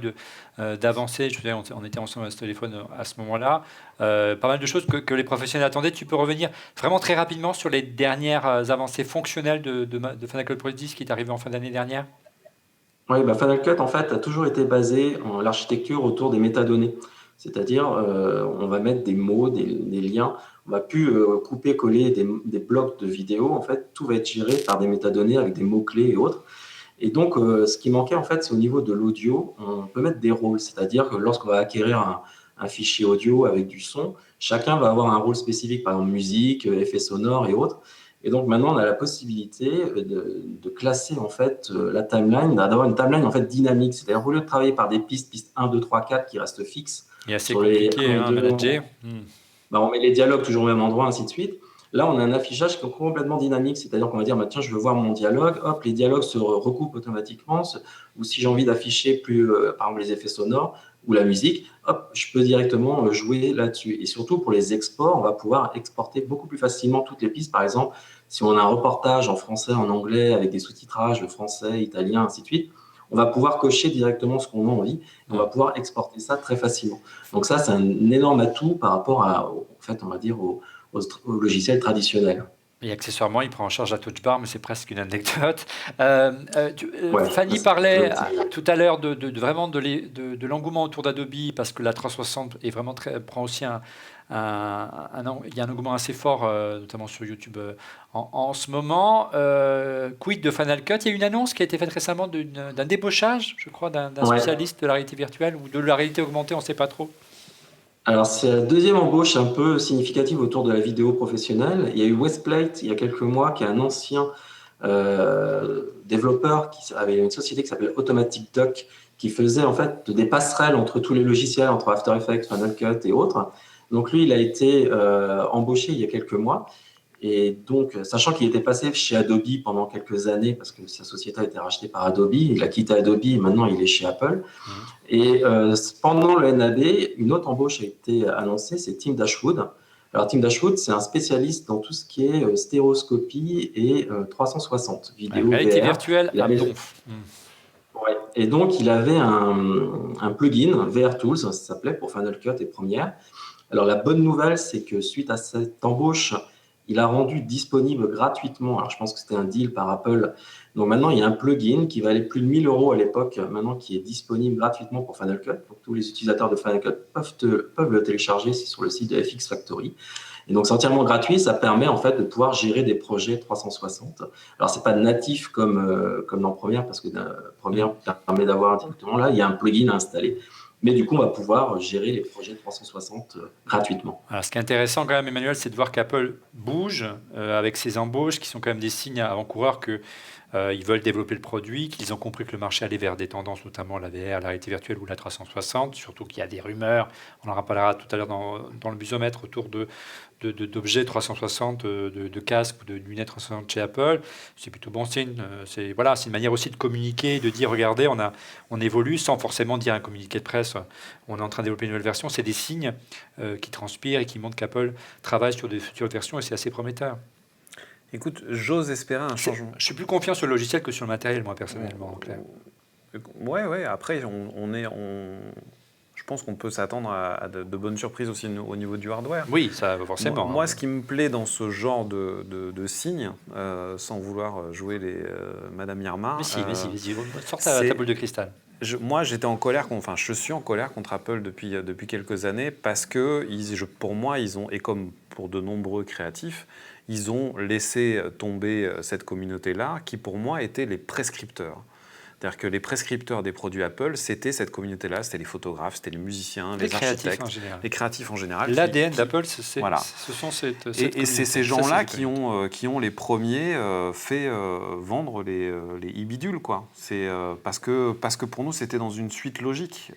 d'avancées. Je veux dire, on était ensemble à ce téléphone à ce moment-là. Pas mal de choses que les professionnels attendaient. Tu peux revenir vraiment très rapidement sur les dernières avancées fonctionnelles de Final Cut Pro 10 qui est arrivé en fin d'année dernière? Oui, Final Cut, en fait, a toujours été basé en l'architecture autour des métadonnées. C'est-à-dire, on va mettre des mots, des liens. On va plus couper, coller des blocs de vidéo. En fait, tout va être géré par des métadonnées avec des mots-clés et autres. Et donc, ce qui manquait, en fait, c'est au niveau de l'audio, on peut mettre des rôles. C'est-à-dire que lorsqu'on va acquérir un fichier audio avec du son, chacun va avoir un rôle spécifique, par exemple musique, effets sonores et autres. Et donc maintenant, on a la possibilité de classer en fait la timeline, d'avoir une timeline en fait dynamique. C'est-à-dire au lieu de travailler par des pistes 1, 2, 3, 4 qui restent fixes. Il est assez sur les compliqué 1, à 2, manager. On met les dialogues toujours au même endroit, ainsi de suite. Là, on a un affichage qui est complètement dynamique, c'est-à-dire qu'on va dire, tiens, je veux voir mon dialogue, hop, les dialogues se recoupent automatiquement, ou si j'ai envie d'afficher plus, par exemple, les effets sonores ou la musique, hop, je peux directement jouer là-dessus. Et surtout, pour les exports, on va pouvoir exporter beaucoup plus facilement toutes les pistes. Par exemple, si on a un reportage en français, en anglais, avec des sous-titrages français, italien, ainsi de suite, on va pouvoir cocher directement ce qu'on a envie, et on va pouvoir exporter ça très facilement. Donc ça, c'est un énorme atout par rapport en fait, on va dire, au logiciel traditionnel. Et accessoirement, il prend en charge la touch bar, mais c'est presque une anecdote. Ouais, Fanny parlait tout à l'heure vraiment de l'engouement autour d'Adobe, parce que la 360 est vraiment prend aussi il y a un engouement assez fort, notamment sur YouTube en ce moment. Quid de Final Cut? Il y a une annonce qui a été faite récemment d'un débauchage, je crois, d'un spécialiste de la réalité virtuelle ou de la réalité augmentée, on ne sait pas trop. Alors, c'est la deuxième embauche un peu significative autour de la vidéo professionnelle. Il y a eu Westplate, il y a quelques mois, qui est un ancien développeur qui avait une société qui s'appelle Automatic Doc, qui faisait en fait des passerelles entre tous les logiciels, entre After Effects, Final Cut et autres. Donc lui, il a été embauché il y a quelques mois. Et donc, sachant qu'il était passé chez Adobe pendant quelques années, parce que sa société a été rachetée par Adobe, il a quitté Adobe et maintenant il est chez Apple. Et pendant le NAB, une autre embauche a été annoncée, c'est Tim Dashwood. Alors Tim Dashwood, c'est un spécialiste dans tout ce qui est stéréoscopie et 360 vidéo. Réalité virtuelle à donf. Et donc, il avait un plugin, VR Tools, ça s'appelait, pour Final Cut et Premiere. Alors, la bonne nouvelle, c'est que suite à cette embauche, il a rendu disponible gratuitement. Alors, je pense que c'était un deal par Apple. Donc, maintenant, il y a un plugin qui valait plus de 1 000 € à l'époque, maintenant qui est disponible gratuitement pour Final Cut. Donc, tous les utilisateurs de Final Cut peuvent le télécharger, c'est sur le site de FX Factory. Et donc, c'est entièrement gratuit. Ça permet en fait de pouvoir gérer des projets 360. Alors, c'est pas natif comme dans Premiere, parce que Premiere permet d'avoir directement là, il y a un plugin à installer. Mais du coup, on va pouvoir gérer les projets 360 gratuitement. Alors, ce qui est intéressant quand même, Emmanuel, c'est de voir qu'Apple bouge avec ses embauches, qui sont quand même des signes avant-coureurs que ils veulent développer le produit, qu'ils ont compris que le marché allait vers des tendances, notamment la VR, la réalité virtuelle ou la 360, surtout qu'il y a des rumeurs, on en reparlera tout à l'heure dans le busomètre autour d'objets 360, de casques ou de lunettes 360 chez Apple. C'est plutôt bon signe. C'est une manière aussi de communiquer, de dire, regardez, on évolue sans forcément dire un communiqué de presse, on est en train de développer une nouvelle version. C'est des signes qui transpirent et qui montrent qu'Apple travaille sur des futures versions et c'est assez prometteur. Écoute, j'ose espérer un changement. Je suis plus confiant sur le logiciel que sur le matériel, moi, personnellement. En clair. Ouais. Après, je pense qu'on peut s'attendre à de bonnes surprises aussi au niveau du hardware. Oui, ça forcément. Moi, ce qui me plaît dans ce genre de signes, sans vouloir jouer les Madame Irma... Mais si, vas-y, sors ta boule de cristal. Moi, je suis en colère contre Apple depuis quelques années parce que, pour moi, ils ont, et comme pour de nombreux créatifs, ils ont laissé tomber cette communauté-là qui, pour moi, étaient les prescripteurs. C'est-à-dire que les prescripteurs des produits Apple, c'était cette communauté-là, c'était les photographes, c'était les musiciens, les architectes, les créatifs en général. L'ADN d'Apple, ce sont cette et c'est ces gens-là qui ont les premiers fait vendre les e-bidules, quoi. C'est parce que pour nous, c'était dans une suite logique.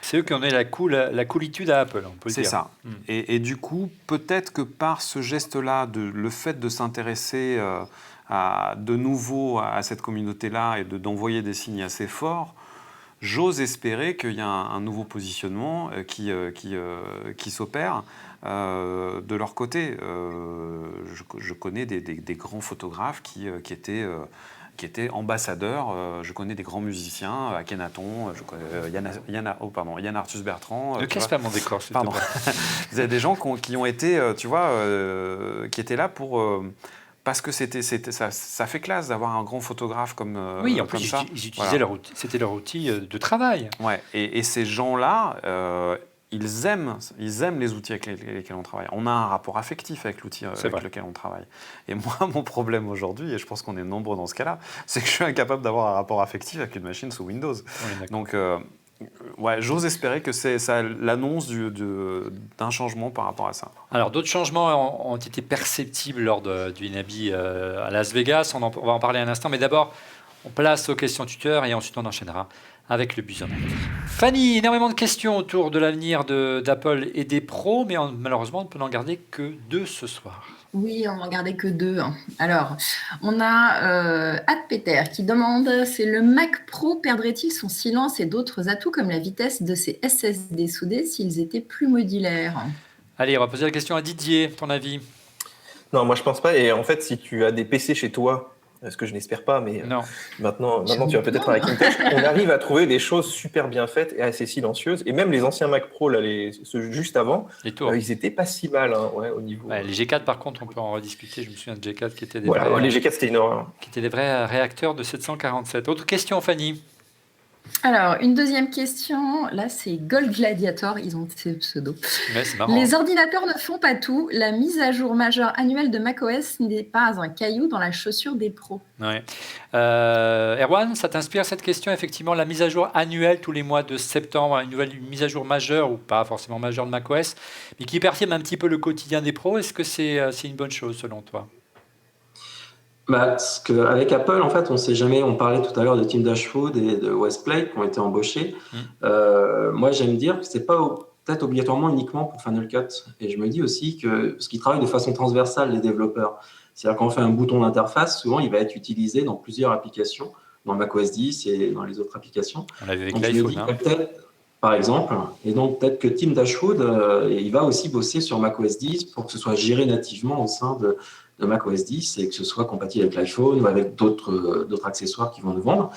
C'est eux qui ont donné la coolitude à Apple, on peut le dire. C'est ça. Et du coup, peut-être que par ce geste-là, le fait de s'intéresser de nouveau à cette communauté-là et d'envoyer des signes assez forts, j'ose espérer qu'il y a un nouveau positionnement qui s'opère de leur côté. Je connais des grands photographes qui étaient ambassadeurs. Je connais des grands musiciens, Akhenaton, Yann Arthus Bertrand. Ne casse pas mon décor, s'il te plaît. Vous avez des gens qui ont été, qui étaient là pour... parce que ça fait classe d'avoir un grand photographe comme oui, en plus, comme ça. Ils utilisaient c'était leur outil de travail. Ouais, et ces gens-là, ils aiment les outils avec lesquels on travaille. On a un rapport affectif avec l'outil avec lequel on travaille. Et moi, mon problème aujourd'hui, et je pense qu'on est nombreux dans ce cas-là, c'est que je suis incapable d'avoir un rapport affectif avec une machine sous Windows. Oui, donc, j'ose espérer que c'est l'annonce d'un changement par rapport à ça. Alors, d'autres changements ont été perceptibles lors du Inabi à Las Vegas. On va en parler un instant, mais d'abord, on place aux questions tuteurs et ensuite on enchaînera avec le busomètre. Fanny, énormément de questions autour de l'avenir d'Apple et des pros, mais malheureusement, on ne peut en garder que 2 ce soir. Oui, on n'en gardait que 2. Alors, on a Peter qui demande, c'est le Mac Pro perdrait-il son silence et d'autres atouts comme la vitesse de ses SSD soudés s'ils étaient plus modulaires? Allez, on va poser la question à Didier, ton avis? Non, moi je pense pas. Et en fait, si tu as des PC chez toi, ce que je n'espère pas, mais maintenant tu vas peut-être avec une tâche, on arrive à trouver des choses super bien faites et assez silencieuses. Et même les anciens Mac Pro, là, ceux juste avant, ils étaient pas si mal au niveau. Les G4, par contre, on peut en rediscuter. Je me souviens de G4 qui étaient les G4, c'était une horreur. Qui étaient des vrais réacteurs de 747. Autre question, Fanny? Alors, une deuxième question, là c'est Gold Gladiator, ils ont ces pseudos. Ouais, c'est marrant. Les ordinateurs ne font pas tout, la mise à jour majeure annuelle de macOS n'est pas un caillou dans la chaussure des pros. Ouais. Erwan, ça t'inspire cette question? Effectivement, la mise à jour annuelle tous les mois de septembre, une mise à jour majeure ou pas forcément majeure de macOS, mais qui perturbe un petit peu le quotidien des pros, est-ce que c'est une bonne chose selon toi? Parce qu'avec Apple, en fait, on ne sait jamais. On parlait tout à l'heure de Tim Dashwood et de Westplate qui ont été embauchés. Moi, j'aime dire que ce n'est pas peut-être obligatoirement uniquement pour Final Cut. Et je me dis aussi parce qu'ils travaillent de façon transversale, les développeurs. C'est-à-dire quand on fait un bouton d'interface, souvent, il va être utilisé dans plusieurs applications, dans macOS 10 et dans les autres applications. On l'avait avec l'iPhone. Par exemple. Et donc, peut-être que Tim Dashwood, il va aussi bosser sur macOS 10 pour que ce soit géré nativement au sein de macOS 10 et que ce soit compatible avec l'iPhone ou avec d'autres accessoires qu'ils vont nous vendre.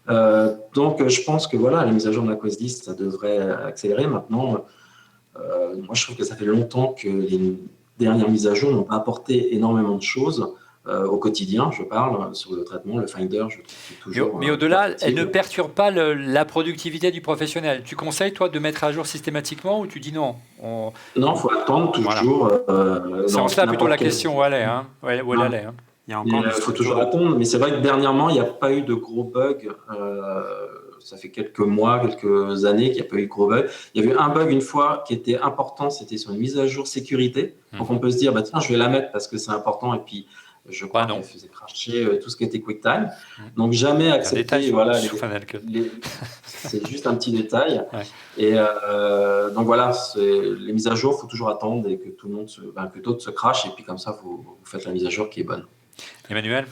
Donc, je pense que voilà, la mise à jour de macOS 10, ça devrait accélérer. Maintenant, moi, je trouve que ça fait longtemps que les dernières mises à jour n'ont pas apporté énormément de choses au quotidien. Je parle sur le traitement, le Finder, je trouve toujours. Mais au-delà, elle perfectible. ne perturbe pas la productivité du professionnel. Tu conseilles, toi, de mettre à jour systématiquement ou tu dis non Non, il faut attendre Voilà. toujours. C'est en cela plutôt la question où elle est. Hein. Où elle Non. allait. Hein. Il y a encore Il des faut structures. toujours attendre, mais c'est vrai que dernièrement, il n'y a pas eu de gros bugs. Ça fait quelques mois, quelques années qu'il n'y a pas eu de gros bugs. Il y avait un bug une fois qui était important, c'était sur une mise à jour sécurité. Donc on peut se dire, bah, tiens, je vais la mettre parce que c'est important. Et puis, je crois qu'elle faisait crasher tout ce qui était QuickTime. Donc jamais accepter. Détail, Voilà, c'est juste un petit détail. Ouais. Et donc voilà, les mises à jour, il faut toujours attendre et que tout le monde que d'autres se crachent. Et puis comme ça, vous faites la mise à jour qui est bonne. Emmanuel?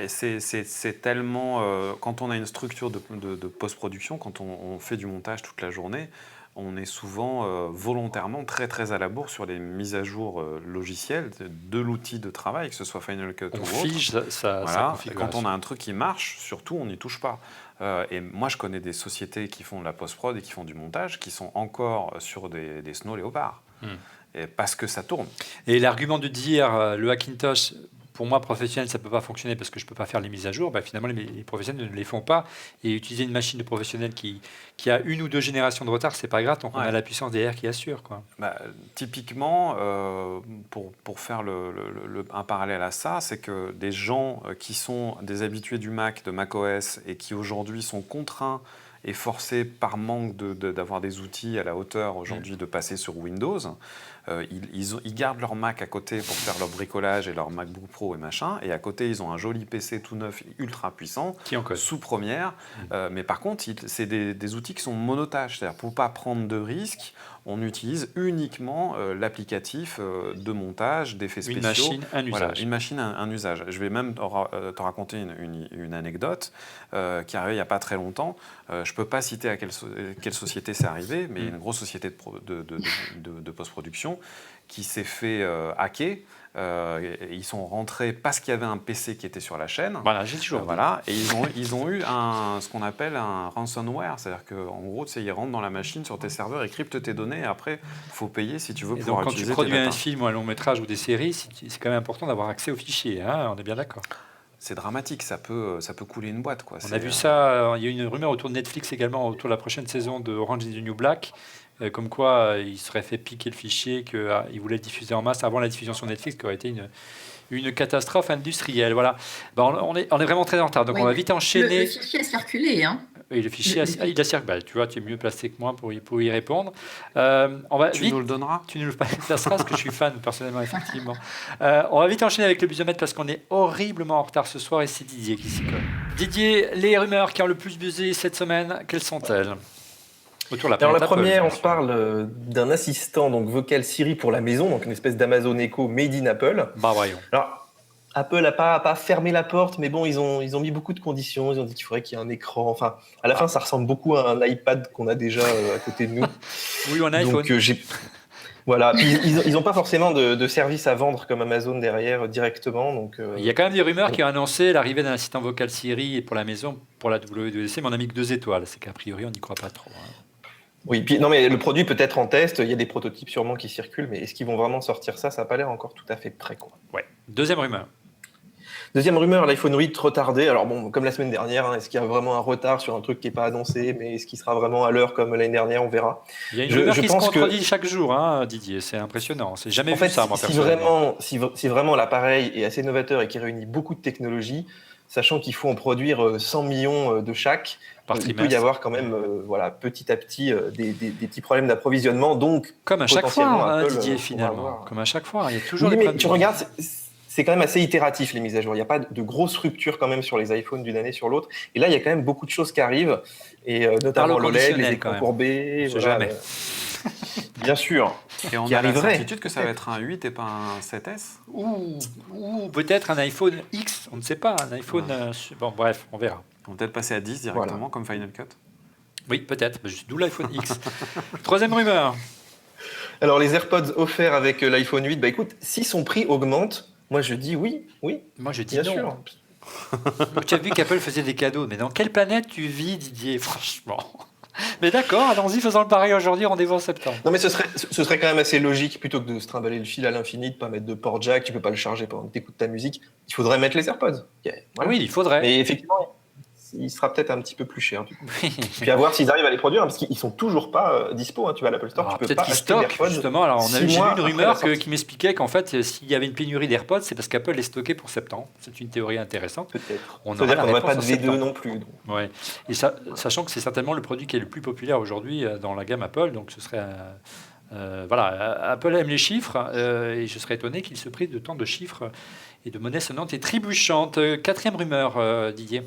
C'est tellement. Quand on a une structure de post-production, quand on fait du montage toute la journée, on est souvent volontairement très très à la bourre sur les mises à jour logicielles de l'outil de travail, que ce soit Final Cut ou autre. On fige sa configuration. Quand on a un truc qui marche, surtout, on n'y touche pas. Et moi, je connais des sociétés qui font de la post-prod et qui font du montage, qui sont encore sur des Snow Leopard. Et parce que ça tourne. Et l'argument de dire le Hackintosh, pour moi, professionnel, ça ne peut pas fonctionner parce que je ne peux pas faire les mises à jour, finalement, les professionnels ne les font pas. Et utiliser une machine de professionnel qui a 1 ou 2 générations de retard, c'est pas grave, donc on a la puissance DR qui assure. Quoi. Typiquement, pour faire un parallèle à ça, c'est que des gens qui sont des habitués du Mac, de macOS, et qui aujourd'hui sont contraints et forcés par manque d'avoir des outils à la hauteur aujourd'hui de passer sur Windows, ils gardent leur Mac à côté pour faire leur bricolage et leur MacBook Pro et machin, et à côté ils ont un joli PC tout neuf, ultra puissant, sous Premiere, mais par contre c'est des outils qui sont monotaches, c'est-à-dire pour ne pas prendre de risques, on utilise uniquement l'applicatif de montage, d'effets spéciaux. Une machine, un usage. Voilà, une machine, un usage. Je vais même te raconter une anecdote qui est arrivée il n'y a pas très longtemps. Je ne peux pas citer à quelle société c'est arrivé, mais une grosse société de post-production qui s'est fait hacker. Ils sont rentrés parce qu'il y avait un PC qui était sur la chaîne. Voilà, j'ai toujours et ils ont eu ce qu'on appelle un ransomware, c'est-à-dire qu'en gros, ils rentrent dans la machine sur tes serveurs, ils cryptent tes données, et après, il faut payer si tu veux pouvoir utiliser tes data. Quand tu produis un film ou un long métrage ou des séries, c'est quand même important d'avoir accès aux fichiers, hein, on est bien d'accord. C'est dramatique, ça peut couler une boîte. Quoi. On a vu ça, il y a eu une rumeur autour de Netflix également, autour de la prochaine saison de Orange is the New Black, comme quoi il serait fait piquer le fichier, qu'il voulait le diffuser en masse avant la diffusion sur Netflix, qui aurait été une catastrophe industrielle. Voilà. On est vraiment très en retard, donc on va vite enchaîner. Le fichier a circulé, hein. Oui, le fichier, il a circulé. Tu vois, tu es mieux placé que moi pour y répondre. Tu nous le donneras. Tu nous le placeras, parce que je suis fan, personnellement, effectivement. On va vite enchaîner avec le busomètre, parce qu'on est horriblement en retard ce soir, et c'est Didier qui s'y colle. Didier, les rumeurs qui ont le plus buzzé cette semaine, quelles sont-elles? Alors la première, on se parle d'un assistant donc vocal Siri pour la maison, donc une espèce d'Amazon Echo made in Apple. Voyons. Alors, Apple n'a pas fermé la porte, mais bon, ils ont mis beaucoup de conditions. Ils ont dit qu'il faudrait qu'il y ait un écran. Enfin, à la fin, ça ressemble beaucoup à un iPad qu'on a déjà à côté de nous. Oui, on a iPhone. Donc, voilà. Puis, ils n'ont pas forcément de service à vendre comme Amazon derrière directement. Donc, il y a quand même des rumeurs qui ont annoncé l'arrivée d'un assistant vocal Siri pour la maison, pour la WWDC, mais on a mis que 2 étoiles. C'est qu'a priori, on n'y croit pas trop. Hein. Oui, puis non, mais le produit peut être en test. Il y a des prototypes sûrement qui circulent, mais est-ce qu'ils vont vraiment sortir ça? Ça n'a pas l'air encore tout à fait prêt, quoi. Ouais. Deuxième rumeur, l'iPhone 8 retardé. Alors bon, comme la semaine dernière, hein, est-ce qu'il y a vraiment un retard sur un truc qui n'est pas annoncé, mais est-ce qu'il sera vraiment à l'heure comme l'année dernière? On verra. Il y a une rumeur qui se contredit chaque jour, hein, Didier. C'est impressionnant. C'est jamais vu ça, moi, personnellement. Si vraiment l'appareil est assez novateur et qui réunit beaucoup de technologies, sachant qu'il faut en produire 100 millions de chaque, il peut y avoir quand même petit à petit des petits problèmes d'approvisionnement. Donc, comme à chaque fois, Apple, Didier, finalement. Comme à chaque fois, il y a toujours des problèmes. Tu regardes, c'est quand même assez itératif les mises à jour. Il n'y a pas de grosses ruptures quand même sur les iPhones d'une année sur l'autre. Et là, il y a quand même beaucoup de choses qui arrivent, et notamment l'OLED, les écrans courbés. Jamais. Bien sûr. Et on a la certitude que ça va être un 8 et pas un 7S ou peut-être un iPhone X, on ne sait pas. Un iPhone. Bon, bref, on verra. On va peut-être passer à 10 directement, comme Final Cut. Oui, peut-être. D'où l'iPhone X. Troisième rumeur. Alors, les AirPods offerts avec l'iPhone 8, écoute, si son prix augmente, moi je dis oui. Moi je dis bien non. sûr. Tu as vu qu'Apple faisait des cadeaux, mais dans quelle planète tu vis, Didier, franchement? Mais d'accord, allons-y, faisons le pareil aujourd'hui, rendez-vous en septembre. Non, mais ce serait quand même assez logique, plutôt que de se trimballer le fil à l'infini, de pas mettre de port jack, tu peux pas le charger pendant que tu écoutes ta musique. Il faudrait mettre les AirPods. Ok, voilà. Oui, il faudrait. Mais effectivement, il sera peut-être un petit peu plus cher. Du coup. Puis à voir s'ils arrivent à les produire, hein, parce qu'ils sont toujours pas dispo. Hein. Tu vas à l'Apple Store, Alors, tu peux peut-être pas qu'ils acheter stockent, d'AirPods. justement. Alors, j'ai 6 vu mois une après rumeur la sortie. qui m'expliquait qu'en fait, s'il y avait une pénurie d'AirPods, c'est parce qu'Apple les stockait pour septembre. C'est une théorie intéressante. Peut-être. On C'est-à-dire aura qu'on la n'aurait pas de réponse en V2 septembre. non plus. Donc. Ouais. Et sachant que c'est certainement le produit qui est le plus populaire aujourd'hui dans la gamme Apple, donc ce serait voilà, Apple aime les chiffres et je serais étonné qu'il se prive de tant de chiffres et de monnaies sonnantes et trébuchantes. Quatrième rumeur, Didier.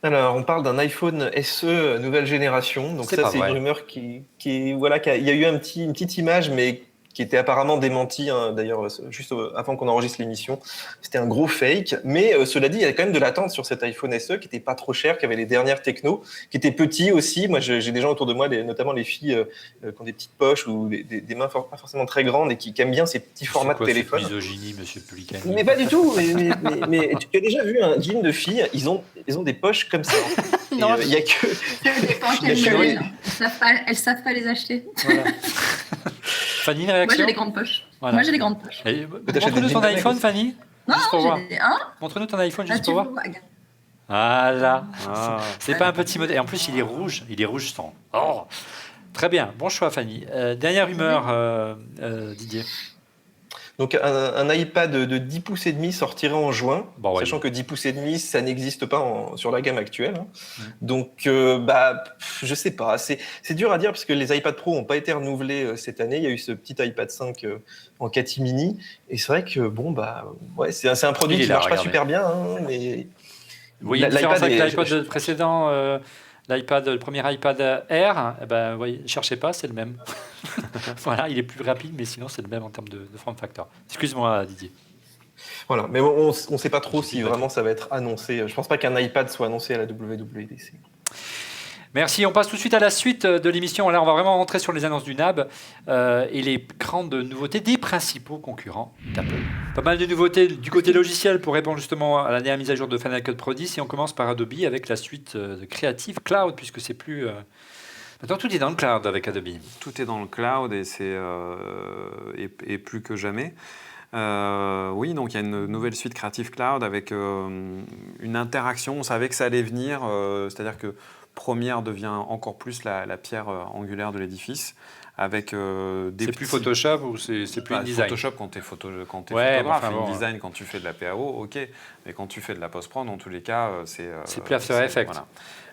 Alors, on parle d'un iPhone SE nouvelle génération. Donc C'est ça, pas c'est vrai. une rumeur voilà, il y a eu une petite image, mais qui était apparemment démentie. Hein, d'ailleurs, juste avant qu'on enregistre l'émission, c'était un gros fake. Mais cela dit, il y a quand même de l'attente sur cet iPhone SE qui était pas trop cher, qui avait les dernières techno, qui était petit aussi. Moi, j'ai des gens autour de moi, notamment les filles qui ont des petites poches ou des mains pas forcément très grandes et qui aiment bien ces petits formats de téléphone. Cette misogynie, monsieur Pulicani. Mais pas du tout. Mais tu as déjà vu un jean de fille? Ils ont des poches comme ça. Non, Il y a que. Ça dépend quel Il y a que modèle. Elles savent pas les acheter. Voilà. Fanny, une Moi, réaction? j'ai des grandes poches. Voilà. Moi, j'ai des grandes poches. Et, t'achètes montre-nous des ton jeans iPhone, aussi. Fanny. Non, Juste pour voir. j'ai des... Hein Montre-nous ton iPhone Ah, juste tu pour voir. vois, regarde. Voilà. Ah. C'est pas un petit modèle. Et en plus, il est rouge sang. Oh, très bien. Bon choix, Fanny. Dernière rumeur, Didier. Donc un iPad de 10 pouces et demi sortirait en juin, Bon, ouais. sachant que 10 pouces et demi, ça n'existe pas sur la gamme actuelle. Hein. Mm. Donc, je sais pas. C'est dur à dire parce que les iPad Pro n'ont pas été renouvelés cette année. Il y a eu ce petit iPad 5 en catimini. Et c'est vrai que, ouais, c'est un produit Il est qui là, marche pas regardez. super bien. Hein, mais Vous voyez la différence l'iPad avec est- l'iPad précédent, le premier iPad Air, vous voyez, cherchez pas, c'est le même. Voilà, il est plus rapide, mais sinon c'est le même en termes de form factor. Excuse-moi, Didier. Voilà. Mais on ne sait pas trop si vraiment ça va être annoncé. Je pense pas qu'un iPad soit annoncé à la WWDC. Merci, on passe tout de suite à la suite de l'émission. Là, on va vraiment rentrer sur les annonces du NAB et les grandes nouveautés des principaux concurrents d'Apple. Pas mal de nouveautés du côté logiciel pour répondre justement à la dernière mise à jour de Final Cut Pro 10. Et on commence par Adobe avec la suite de Creative Cloud, puisque c'est plus... Maintenant, tout est dans le cloud avec Adobe. Tout est dans le cloud et c'est et plus que jamais. Oui, donc il y a une nouvelle suite Creative Cloud avec une interaction. On savait que ça allait venir, c'est-à-dire que Premiere devient encore plus la pierre angulaire de l'édifice. Avec des C'est plus Photoshop ou c'est plus InDesign? Photoshop quand tu es, Ouais, photographe, enfin bon, InDesign quand tu fais de la PAO, ok. Mais quand tu fais de la post-prod, dans tous les cas, c'est plus After Effects. Voilà.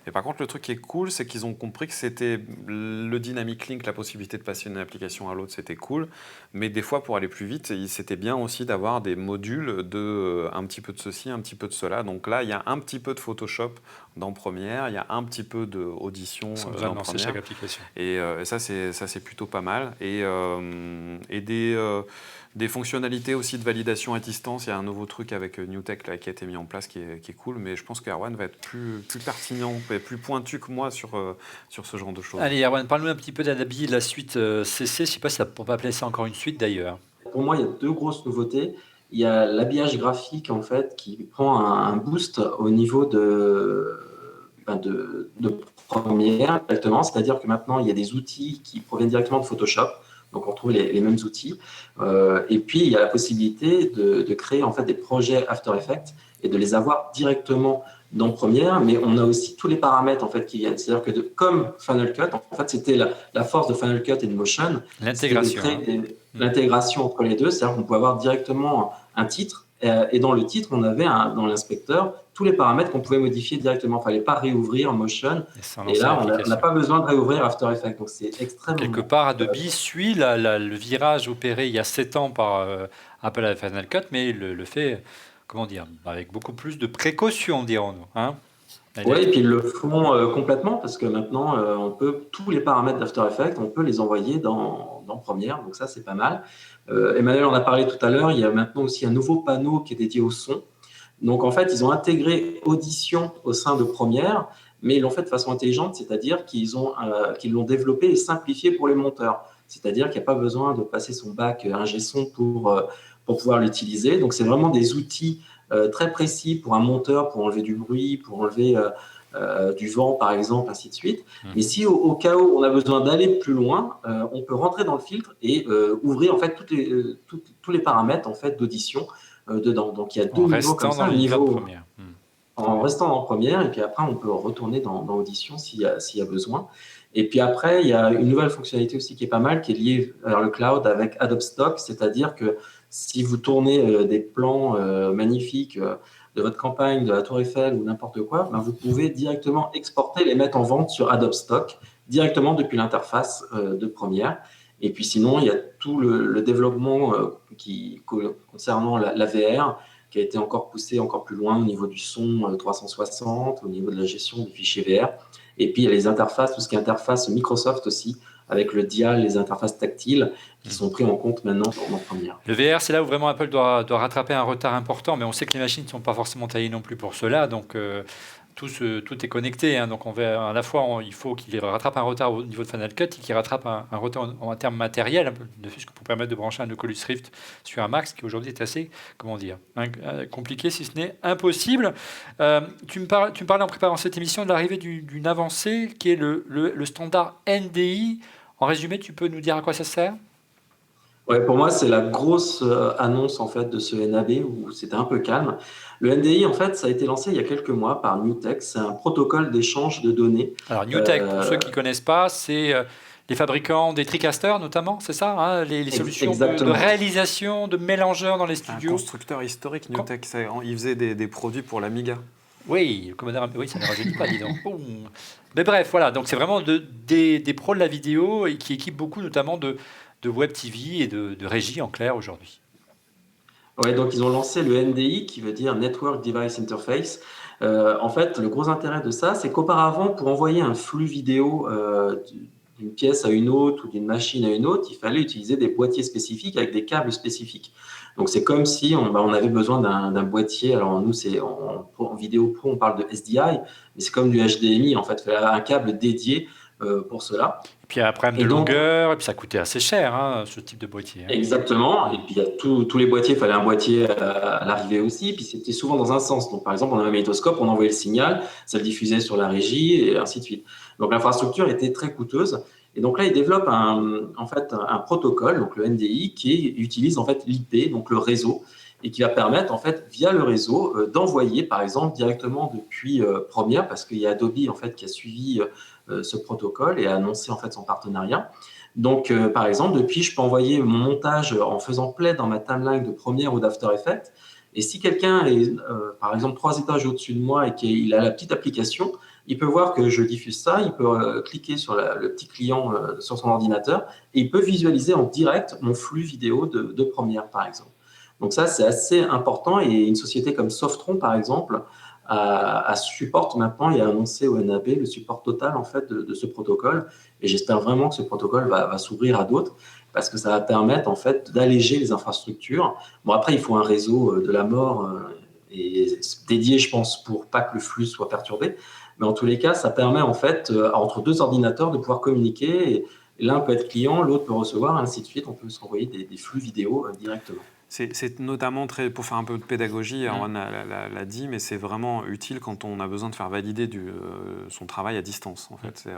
Et par contre, le truc qui est cool, c'est qu'ils ont compris que c'était le Dynamic Link, la possibilité de passer d'une application à l'autre, c'était cool. Mais des fois, pour aller plus vite, c'était bien aussi d'avoir des modules de un petit peu de ceci, un petit peu de cela. Donc là, il y a un petit peu de Photoshop dans Premiere, il y a un petit peu d'audition Sans besoin dans de lancer Premiere. chaque application. Et ça, c'est plutôt pas mal. Et des fonctionnalités aussi de validation à distance. Il y a un nouveau truc avec NewTek là, qui a été mis en place qui est cool. Mais je pense qu'Erwan va être plus pertinent, plus pointu que moi sur ce genre de choses. Allez, Erwan, parle-nous un petit peu d'Adobe, la suite CC. Je ne sais pas si on peut appeler ça encore une suite d'ailleurs. Pour moi, il y a deux grosses nouveautés. Il y a l'habillage graphique en fait qui prend un boost au niveau de Premiere directement, c'est-à-dire que maintenant il y a des outils qui proviennent directement de Photoshop, donc on retrouve les mêmes outils. Et puis il y a la possibilité de créer en fait des projets After Effects et de les avoir directement dans Premiere, mais on a aussi tous les paramètres en fait qui viennent. C'est-à-dire que comme Final Cut, en fait c'était la force de Final Cut et de Motion, L'intégration. c'était de créer l'intégration entre les deux, c'est-à-dire qu'on pouvait avoir directement un titre, et dans le titre, on avait dans l'inspecteur tous les paramètres qu'on pouvait modifier directement. Il ne fallait pas réouvrir Motion, et là, on n'a pas besoin de réouvrir After Effects, donc c'est extrêmement... Quelque part, Adobe suit le virage opéré il y a 7 ans par Apple avec Final Cut, mais le fait, comment dire, avec beaucoup plus de précaution, dirons-nous. Hein? Oui, et puis ils le font complètement, parce que maintenant, on peut tous les paramètres d'After Effects, on peut les envoyer dans Premiere, donc ça, c'est pas mal. Emmanuel en a parlé tout à l'heure, il y a maintenant aussi un nouveau panneau qui est dédié au son. Donc, en fait, ils ont intégré Audition au sein de Premiere, mais ils l'ont fait de façon intelligente, c'est-à-dire qu'ils l'ont développé et simplifié pour les monteurs. C'est-à-dire qu'il n'y a pas besoin de passer son bac ingé son pour pouvoir l'utiliser. Donc, c'est vraiment des outils très précis pour un monteur, pour enlever du bruit, pour enlever du vent, par exemple, ainsi de suite. Mais si au cas où on a besoin d'aller plus loin, on peut rentrer dans le filtre et ouvrir en fait tous les paramètres en fait d'audition dedans. Donc il y a deux niveaux comme ça, un niveau en restant en première, et puis après on peut retourner dans audition s'il y a besoin. Et puis après, il y a une nouvelle fonctionnalité aussi qui est pas mal, qui est liée vers le cloud avec Adobe Stock, c'est-à-dire que si vous tournez des plans magnifiques de votre campagne, de la Tour Eiffel ou n'importe quoi, ben vous pouvez directement exporter, les mettre en vente sur Adobe Stock, directement depuis l'interface de Premiere. Et puis sinon, il y a tout le développement concernant la VR, qui a été encore poussé encore plus loin au niveau du son 360, au niveau de la gestion du fichier VR. Et puis il y a les interfaces, tout ce qui est interface Microsoft aussi, avec le dial, les interfaces tactiles, qui sont pris en compte maintenant dans Premiere. Le VR, c'est là où vraiment Apple doit rattraper un retard important, mais on sait que les machines ne sont pas forcément taillées non plus pour cela, donc tout est connecté. Hein, donc à la fois, il faut qu'il rattrape un retard au niveau de Final Cut et qu'il rattrape un retard en termes matériels, ne fût-ce que pour permettre de brancher un Oculus Rift sur un Max, qui aujourd'hui est assez, compliqué, si ce n'est impossible. Tu me parlais en préparant cette émission de l'arrivée d'une avancée qui est le standard NDI. En résumé, tu peux nous dire à quoi ça sert ? Ouais, pour moi, c'est la grosse annonce en fait de ce NAB où c'était un peu calme. Le NDI, en fait, ça a été lancé il y a quelques mois par NewTek. C'est un protocole d'échange de données. Alors NewTek, pour ceux qui ne connaissent pas, c'est les fabricants des TriCaster notamment, c'est ça, hein, les solutions de réalisation de mélangeurs dans les studios. Un constructeur historique, NewTek. Il faisait des produits pour l'Amiga. Oui, le Commodore, oui, ça ne rajeunit pas, dis donc. Mais bref, voilà, donc c'est vraiment des pros de la vidéo et qui équipent beaucoup notamment de Web TV et de régie en clair aujourd'hui. Oui, donc ils ont lancé le NDI qui veut dire Network Device Interface. En fait, le gros intérêt de ça, c'est qu'auparavant, pour envoyer un flux vidéo d'une pièce à une autre ou d'une machine à une autre, il fallait utiliser des boîtiers spécifiques avec des câbles spécifiques. Donc c'est comme si on avait besoin d'un boîtier. Alors nous, en vidéo pro, on parle de SDI, mais c'est comme du HDMI. En fait, il fallait un câble dédié pour cela. Et puis il y a un problème de longueur, et puis ça coûtait assez cher, hein, ce type de boîtier. Hein. Exactement. Et puis il y a tous les boîtiers, il fallait un boîtier à l'arrivée aussi. Puis c'était souvent dans un sens. Donc par exemple, on avait un magnétoscope, on envoyait le signal, ça le diffusait sur la régie et ainsi de suite. Donc l'infrastructure était très coûteuse. Et donc là, ils développent un protocole, donc le NDI, qui utilise en fait l'IP, donc le réseau, et qui va permettre en fait via le réseau d'envoyer, par exemple, directement depuis Premiere, parce qu'il y a Adobe en fait qui a suivi ce protocole et a annoncé en fait son partenariat. Donc par exemple, depuis, je peux envoyer mon montage en faisant play dans ma timeline de Premiere ou d'After Effects. Et si quelqu'un est, par exemple, 3 étages au-dessus de moi et qu'il a la petite application, il peut voir que je diffuse ça, il peut cliquer sur le petit client sur son ordinateur et il peut visualiser en direct mon flux vidéo de Premiere, par exemple. Donc ça, c'est assez important et une société comme Softron, par exemple, supporte maintenant et a annoncé au NAB le support total en fait, de ce protocole. Et j'espère vraiment que ce protocole va s'ouvrir à d'autres parce que ça va permettre en fait, d'alléger les infrastructures. Bon, après, il faut un réseau de la mort et dédié, je pense, pour pas que le flux soit perturbé. Mais en tous les cas, ça permet en fait, entre 2 ordinateurs de pouvoir communiquer. Et l'un peut être client, l'autre peut recevoir, ainsi de suite. On peut s'envoyer des flux vidéo directement. C'est notamment pour faire un peu de pédagogie, Erwan l'a dit, mais c'est vraiment utile quand on a besoin de faire valider son travail à distance. En fait,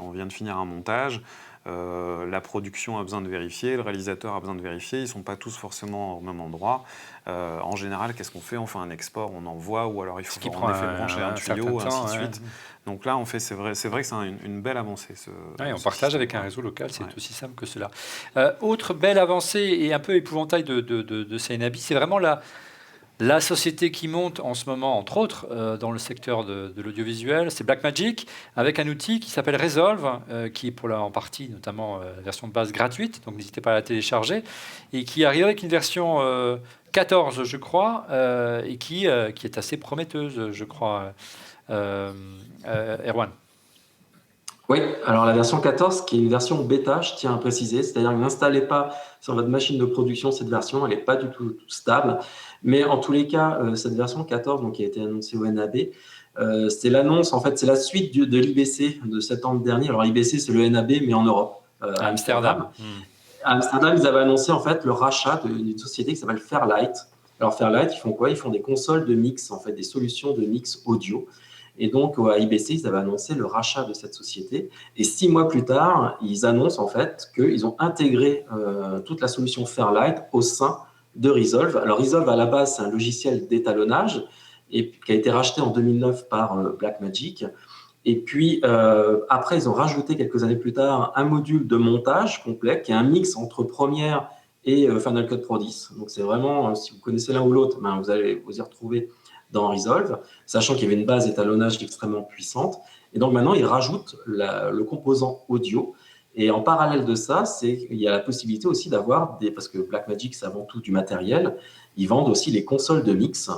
on vient de finir un montage, la production a besoin de vérifier, le réalisateur a besoin de vérifier, ils ne sont pas tous forcément au même endroit. En général, qu'est-ce qu'on fait ? On fait un export, on envoie, ou alors il faut en effet brancher un tuyau, ainsi de suite. Donc là, c'est vrai que c'est une belle avancée. On partage avec un réseau local, c'est aussi simple que cela. Autre belle avancée et un peu épouvantail de CNAB, c'est vraiment la société qui monte en ce moment, entre autres, dans le secteur de l'audiovisuel, c'est Blackmagic, avec un outil qui s'appelle Resolve, qui est en partie notamment la version de base gratuite, donc n'hésitez pas à la télécharger, et qui arrive avec une version 14, je crois, et qui est assez prometteuse, je crois, Erwan. Oui, alors la version 14, qui est une version bêta, je tiens à préciser, c'est-à-dire que n'installez pas sur votre machine de production cette version, elle n'est pas du tout stable. Mais en tous les cas, cette version 14, donc, qui a été annoncée au NAB, c'est l'annonce, en fait, c'est la suite de l'IBC de septembre dernier. Alors l'IBC, c'est le NAB, mais en Europe, à Amsterdam. À Amsterdam, ils avaient annoncé en fait le rachat d'une société qui s'appelle Fairlight. Alors Fairlight, ils font quoi? Ils font des consoles de mix, en fait, des solutions de mix audio. Et donc, à IBC, ils avaient annoncé le rachat de cette société. Et 6 mois plus tard, ils annoncent en fait qu'ils ont intégré toute la solution Fairlight au sein de Resolve. Alors, Resolve, à la base, c'est un logiciel d'étalonnage et qui a été racheté en 2009 par Blackmagic. Et puis, après, ils ont rajouté quelques années plus tard un module de montage complet qui est un mix entre Premiere et Final Cut Pro 10. Donc, c'est vraiment, si vous connaissez l'un ou l'autre, vous allez vous y retrouver dans Resolve, sachant qu'il y avait une base d'étalonnage extrêmement puissante. Et donc maintenant, ils rajoutent le composant audio. Et en parallèle de ça, il y a la possibilité aussi d'avoir parce que Blackmagic, c'est avant tout du matériel, ils vendent aussi les consoles de mix,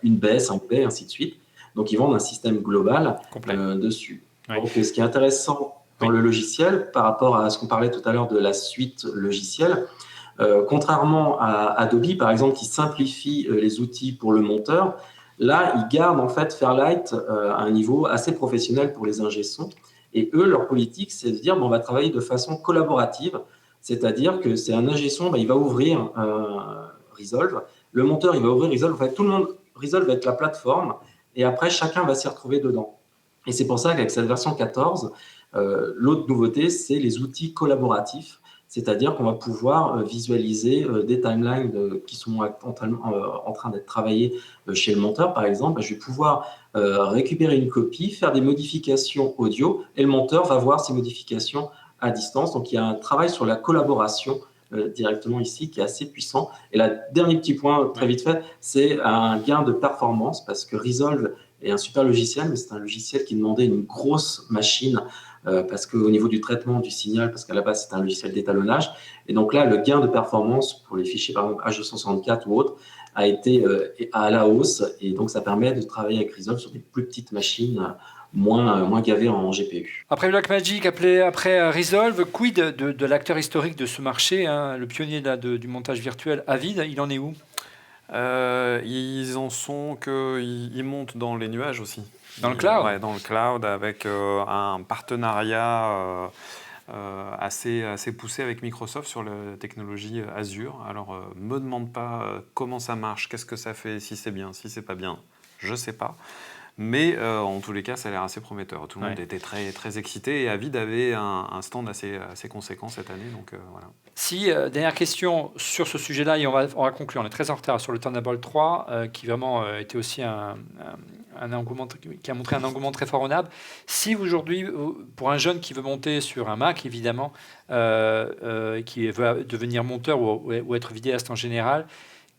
une baie, 5 baies, ainsi de suite. Donc ils vendent un système global dessus. Oui. Donc ce qui est intéressant dans le logiciel, par rapport à ce qu'on parlait tout à l'heure de la suite logicielle, contrairement à Adobe, par exemple, qui simplifie les outils pour le monteur, là, ils gardent en fait Fairlight à un niveau assez professionnel pour les ingé-sons. Et eux, leur politique, c'est de dire on va travailler de façon collaborative, c'est-à-dire que c'est un ingé-son, il va ouvrir Resolve, le monteur, il va ouvrir Resolve. En fait, tout le monde, Resolve va être la plateforme, et après, chacun va s'y retrouver dedans. Et c'est pour ça qu'avec cette version 14, l'autre nouveauté, c'est les outils collaboratifs. C'est-à-dire qu'on va pouvoir visualiser des timelines qui sont en train d'être travaillées chez le monteur, par exemple. Je vais pouvoir récupérer une copie, faire des modifications audio, et le monteur va voir ces modifications à distance. Donc, il y a un travail sur la collaboration directement ici qui est assez puissant. Et le dernier petit point, très vite fait, c'est un gain de performance, parce que Resolve est un super logiciel, mais c'est un logiciel qui demandait une grosse machine parce qu'au niveau du traitement du signal, parce qu'à la base, c'est un logiciel d'étalonnage. Et donc là, le gain de performance pour les fichiers, par exemple H264 ou autres, a été à la hausse. Et donc, ça permet de travailler avec Resolve sur des plus petites machines, moins gavées en GPU. Après Blackmagic, après Resolve, quid de l'acteur historique de ce marché, le pionnier du montage virtuel, Avid, il en est où? Ils en sont qu'ils montent dans les nuages aussi. Dans le cloud? Ouais, dans le cloud, avec un partenariat assez poussé avec Microsoft sur la technologie Azure. Alors, me demande pas comment ça marche, qu'est-ce que ça fait, si c'est bien, si c'est pas bien, je sais pas. Mais en tous les cas, ça a l'air assez prometteur. Tout le monde était très, très excité, et Avid avait un stand assez conséquent cette année. Donc, voilà. Si, dernière question sur ce sujet-là, et on va conclure. On est très en retard sur le Thunderbolt 3, qui vraiment était aussi un engouement, qui a montré un engouement très favorable. Si aujourd'hui, pour un jeune qui veut monter sur un Mac, évidemment, qui veut devenir monteur ou être vidéaste en général,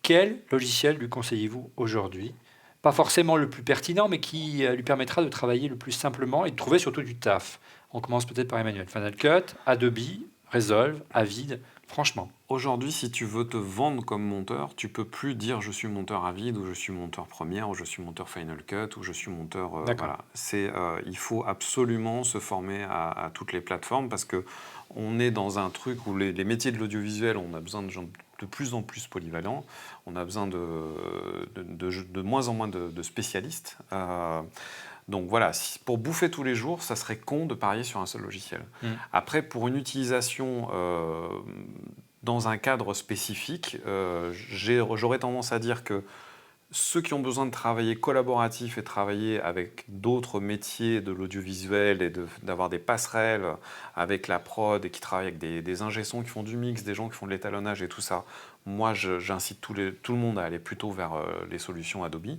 quel logiciel lui conseillez-vous aujourd'hui? Pas forcément le plus pertinent, mais qui lui permettra de travailler le plus simplement et de trouver surtout du taf. On commence peut-être par Emmanuel. Final Cut, Adobe, Resolve, Avid, franchement. Aujourd'hui, si tu veux te vendre comme monteur, tu peux plus dire je suis monteur Avid, ou je suis monteur Premiere, ou je suis monteur Final Cut, ou je suis monteur... voilà. Il faut absolument se former à toutes les plateformes, parce qu'on est dans un truc où les métiers de l'audiovisuel, on a besoin de gens de plus en plus polyvalents, on a besoin de moins en moins de spécialistes. Donc voilà, pour bouffer tous les jours, ça serait con de parier sur un seul logiciel. Après, pour une utilisation dans un cadre spécifique, j'aurais tendance à dire que ceux qui ont besoin de travailler collaboratif et travailler avec d'autres métiers de l'audiovisuel et d'avoir des passerelles avec la prod, et qui travaillent avec des ingé-sons qui font du mix, des gens qui font de l'étalonnage et tout ça, moi j'incite tout le monde à aller plutôt vers les solutions Adobe.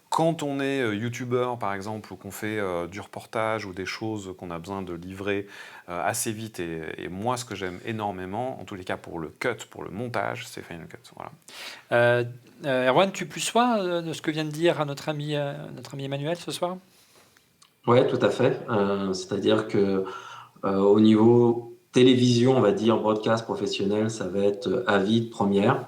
Quand on est youtubeur par exemple, ou qu'on fait du reportage ou des choses qu'on a besoin de livrer assez vite, et moi ce que j'aime énormément, en tous les cas pour le cut, pour le montage, c'est Final Cut. Voilà. Erwan, tu plus sois de ce que vient de dire notre ami Emmanuel ce soir? Oui, tout à fait. C'est-à-dire que au niveau télévision, on va dire broadcast professionnel, ça va être Avid, Premiere.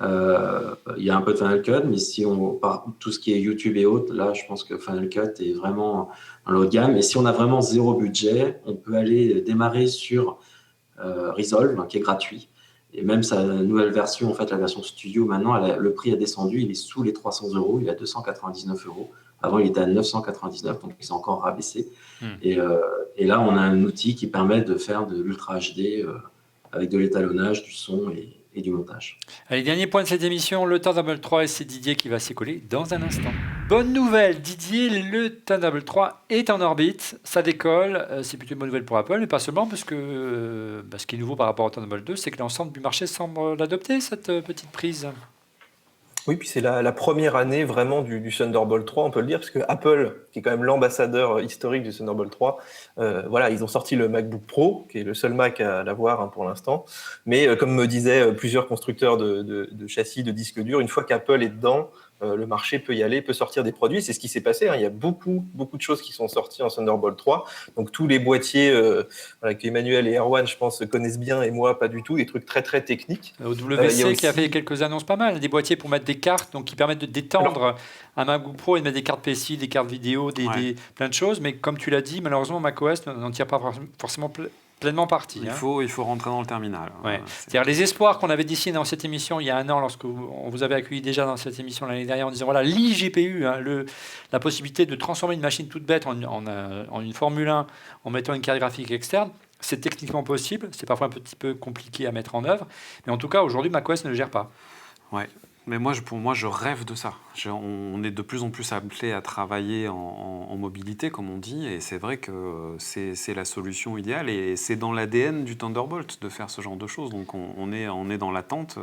Il y a un peu de Final Cut, mais si on part tout ce qui est YouTube et autres, là, je pense que Final Cut est vraiment dans le haut de gamme. Et si on a vraiment zéro budget, on peut aller démarrer sur Resolve, qui est gratuit. Et même sa nouvelle version, en fait, la version studio, maintenant, le prix a descendu, il est sous les 300 €, il est à 299 €. Avant, il était à 999, donc il s'est encore rabaissé. Et là, on a un outil qui permet de faire de l'Ultra HD avec de l'étalonnage, du son et et du montage. Allez, dernier point de cette émission, le Thunderbolt 3, et c'est Didier qui va s'y coller dans un instant. Bonne nouvelle, Didier, le Thunderbolt 3 est en orbite, ça décolle, c'est plutôt une bonne nouvelle pour Apple, mais pas seulement, parce que ce qui est nouveau par rapport au Thunderbolt 2, c'est que l'ensemble du marché semble l'adopter, cette petite prise. Oui, puis c'est la première année vraiment du Thunderbolt 3, on peut le dire, parce que Apple, qui est quand même l'ambassadeur historique du Thunderbolt 3, voilà, ils ont sorti le MacBook Pro, qui est le seul Mac à l'avoir pour l'instant. Mais comme me disaient plusieurs constructeurs de châssis, de disques durs, une fois qu'Apple est dedans, le marché peut y aller, peut sortir des produits. C'est ce qui s'est passé. Il y a beaucoup de choses qui sont sorties en Thunderbolt 3. Donc tous les boîtiers qu'Emmanuel et Erwan, je pense, connaissent bien, et moi pas du tout, des trucs très très techniques. WC qui a fait quelques annonces pas mal, des boîtiers pour mettre des cartes, donc qui permettent de détendre un MacBook Pro et de mettre des cartes PCI, des cartes vidéo, plein de choses. Mais comme tu l'as dit, malheureusement, macOS n'en tire pas forcément pleinement parti. Il faut rentrer dans le terminal. Ouais. C'est-à-dire les espoirs qu'on avait dessinés dans cette émission il y a un an, lorsque on vous avait accueilli déjà dans cette émission l'année dernière en disant voilà, l'IGPU, la possibilité de transformer une machine toute bête en une Formule 1 en mettant une carte graphique externe, c'est techniquement possible, c'est parfois un petit peu compliqué à mettre en œuvre, mais en tout cas aujourd'hui macOS ne le gère pas. Ouais. Mais pour moi, je rêve de ça. On est de plus en plus appelé à travailler en mobilité, comme on dit, et c'est vrai que c'est la solution idéale, et c'est dans l'ADN du Thunderbolt de faire ce genre de choses. Donc on est dans l'attente.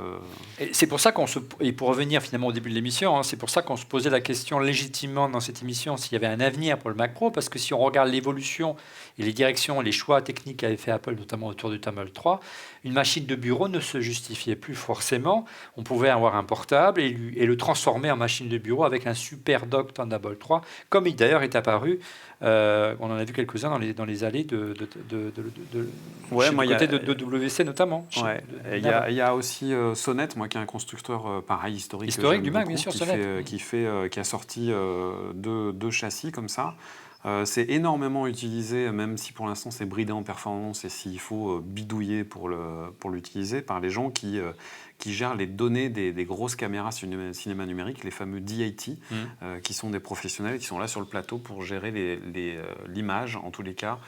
Et c'est pour ça et pour revenir finalement au début de l'émission, c'est pour ça qu'on se posait la question légitimement dans cette émission s'il y avait un avenir pour le Mac Pro, parce que si on regarde l'évolution et les directions, les choix techniques qu'avait fait Apple, notamment autour du Thunderbolt 3, une machine de bureau ne se justifiait plus forcément. On pouvait avoir un portable et le transformer en machine de bureau avec un super dock Thunderbolt 3, comme il d'ailleurs est apparu. On en a vu quelques-uns dans les allées de WC notamment. Il y a aussi Sonnet, moi qui est un constructeur pareil historique du Mac, bien sûr, qui a sorti deux châssis comme ça. C'est énormément utilisé, même si pour l'instant c'est bridé en performance et s'il faut bidouiller pour l'utiliser, par les gens qui gèrent les données des grosses caméras cinéma numérique, les fameux DIT, qui sont des professionnels qui sont là sur le plateau pour gérer l'image en tous les cas.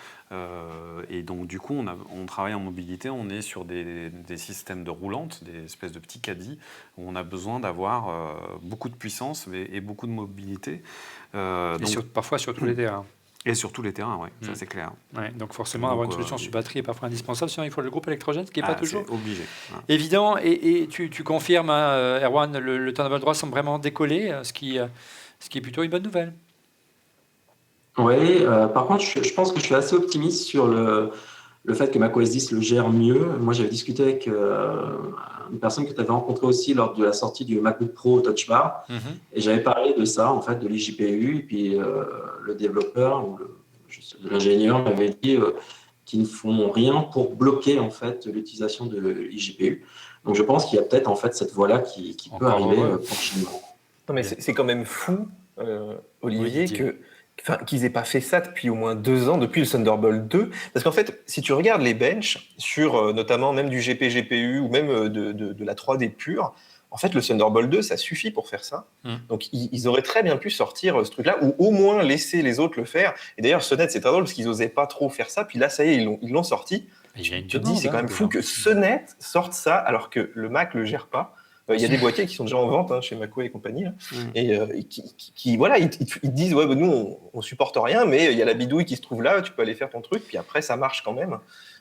Et donc du coup on travaille en mobilité, on est sur des systèmes de roulantes, des espèces de petits caddies où on a besoin d'avoir beaucoup de puissance et beaucoup de mobilité. Parfois sur tous les terrains. Et sur tous les terrains, oui, ça c'est clair. Ouais, donc forcément, avoir une solution sur batterie est parfois indispensable, sinon il faut le groupe électrogène, ce qui n'est pas toujours obligé. Évident. Et tu confirmes, Erwan, le Thunderbolt 3 semble vraiment décoller, ce qui est plutôt une bonne nouvelle. Oui, par contre, je pense que je suis assez optimiste sur le fait que macOS 10 le gère mieux. Moi, j'avais discuté avec une personne que tu avais rencontrée aussi lors de la sortie du MacBook Pro Touch Bar, et j'avais parlé de ça, en fait, de l'IGPU, et puis le développeur ou l'ingénieur m'avait dit qu'ils ne font rien pour bloquer en fait l'utilisation de l'IGPU. Donc, je pense qu'il y a peut-être en fait cette voie-là qui peut arriver prochainement. Non, mais c'est quand même fou, Olivier, qu'ils n'aient pas fait ça depuis au moins 2 ans, depuis le Thunderbolt 2. Parce qu'en fait, si tu regardes les benches, sur notamment même du GPU ou même de la 3D pure, en fait, le Thunderbolt 2, ça suffit pour faire ça. Donc, ils auraient très bien pu sortir ce truc-là, ou au moins laisser les autres le faire. Et d'ailleurs, Sonnet, c'est très drôle, parce qu'ils n'osaient pas trop faire ça. Puis là, ça y est, ils l'ont sorti. Je te dis, c'est quand même fou que Sonnet sorte ça, alors que le Mac ne le gère pas. Il y a des boîtiers qui sont déjà en vente chez Maco et compagnie, et qui voilà, ils te disent ouais, nous on supporte rien, mais il y a la bidouille qui se trouve là, tu peux aller faire ton truc, puis après ça marche quand même.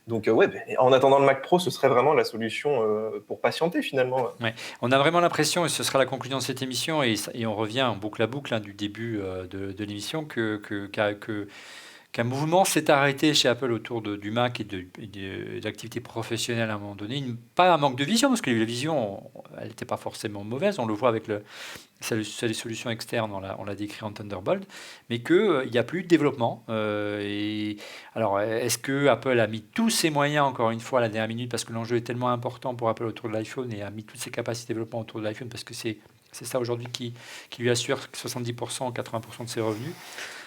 Donc en attendant le Mac Pro, ce serait vraiment la solution pour patienter finalement. Ouais. On a vraiment l'impression, et ce sera la conclusion de cette émission, et on revient en boucle à boucle du début de l'émission, qu'un mouvement s'est arrêté chez Apple autour du Mac et d'activités professionnelles à un moment donné. Pas un manque de vision, parce que la vision, elle n'était pas forcément mauvaise. On le voit avec les solutions externes, on l'a décrit en Thunderbolt, mais qu'il n'y a plus de développement. Alors, est-ce que Apple a mis tous ses moyens, encore une fois, à la dernière minute, parce que l'enjeu est tellement important pour Apple autour de l'iPhone, et a mis toutes ses capacités de développement autour de l'iPhone, parce que c'est ça aujourd'hui qui lui assure 70%, 80% de ses revenus.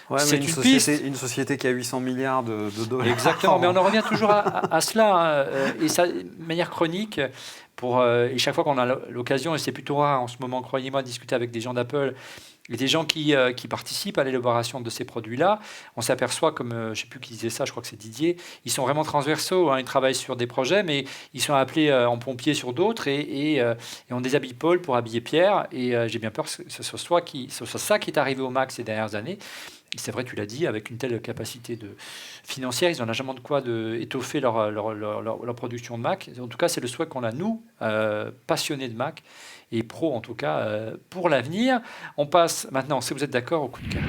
Ouais, c'est mais une piste. une société qui a 800 milliards de dollars. Exactement, mais on en revient toujours à cela, hein, et ça de manière chronique. Et chaque fois qu'on a l'occasion, et c'est plutôt rare en ce moment, croyez-moi, de discuter avec des gens d'Apple et des gens qui participent à l'élaboration de ces produits-là, on s'aperçoit, comme je ne sais plus qui disait ça, je crois que c'est Didier, ils sont vraiment transversaux, hein, ils travaillent sur des projets, mais ils sont appelés en pompiers sur d'autres, et on déshabille Paul pour habiller Pierre, et j'ai bien peur que ce soit ça qui est arrivé au Mac ces dernières années. Et c'est vrai, tu l'as dit, avec une telle capacité financière, ils n'ont jamais de quoi étoffer leur production de Mac. En tout cas, c'est le souhait qu'on a, nous, passionnés de Mac, et pro en tout cas, pour l'avenir. On passe maintenant, si vous êtes d'accord, au coup de cœur.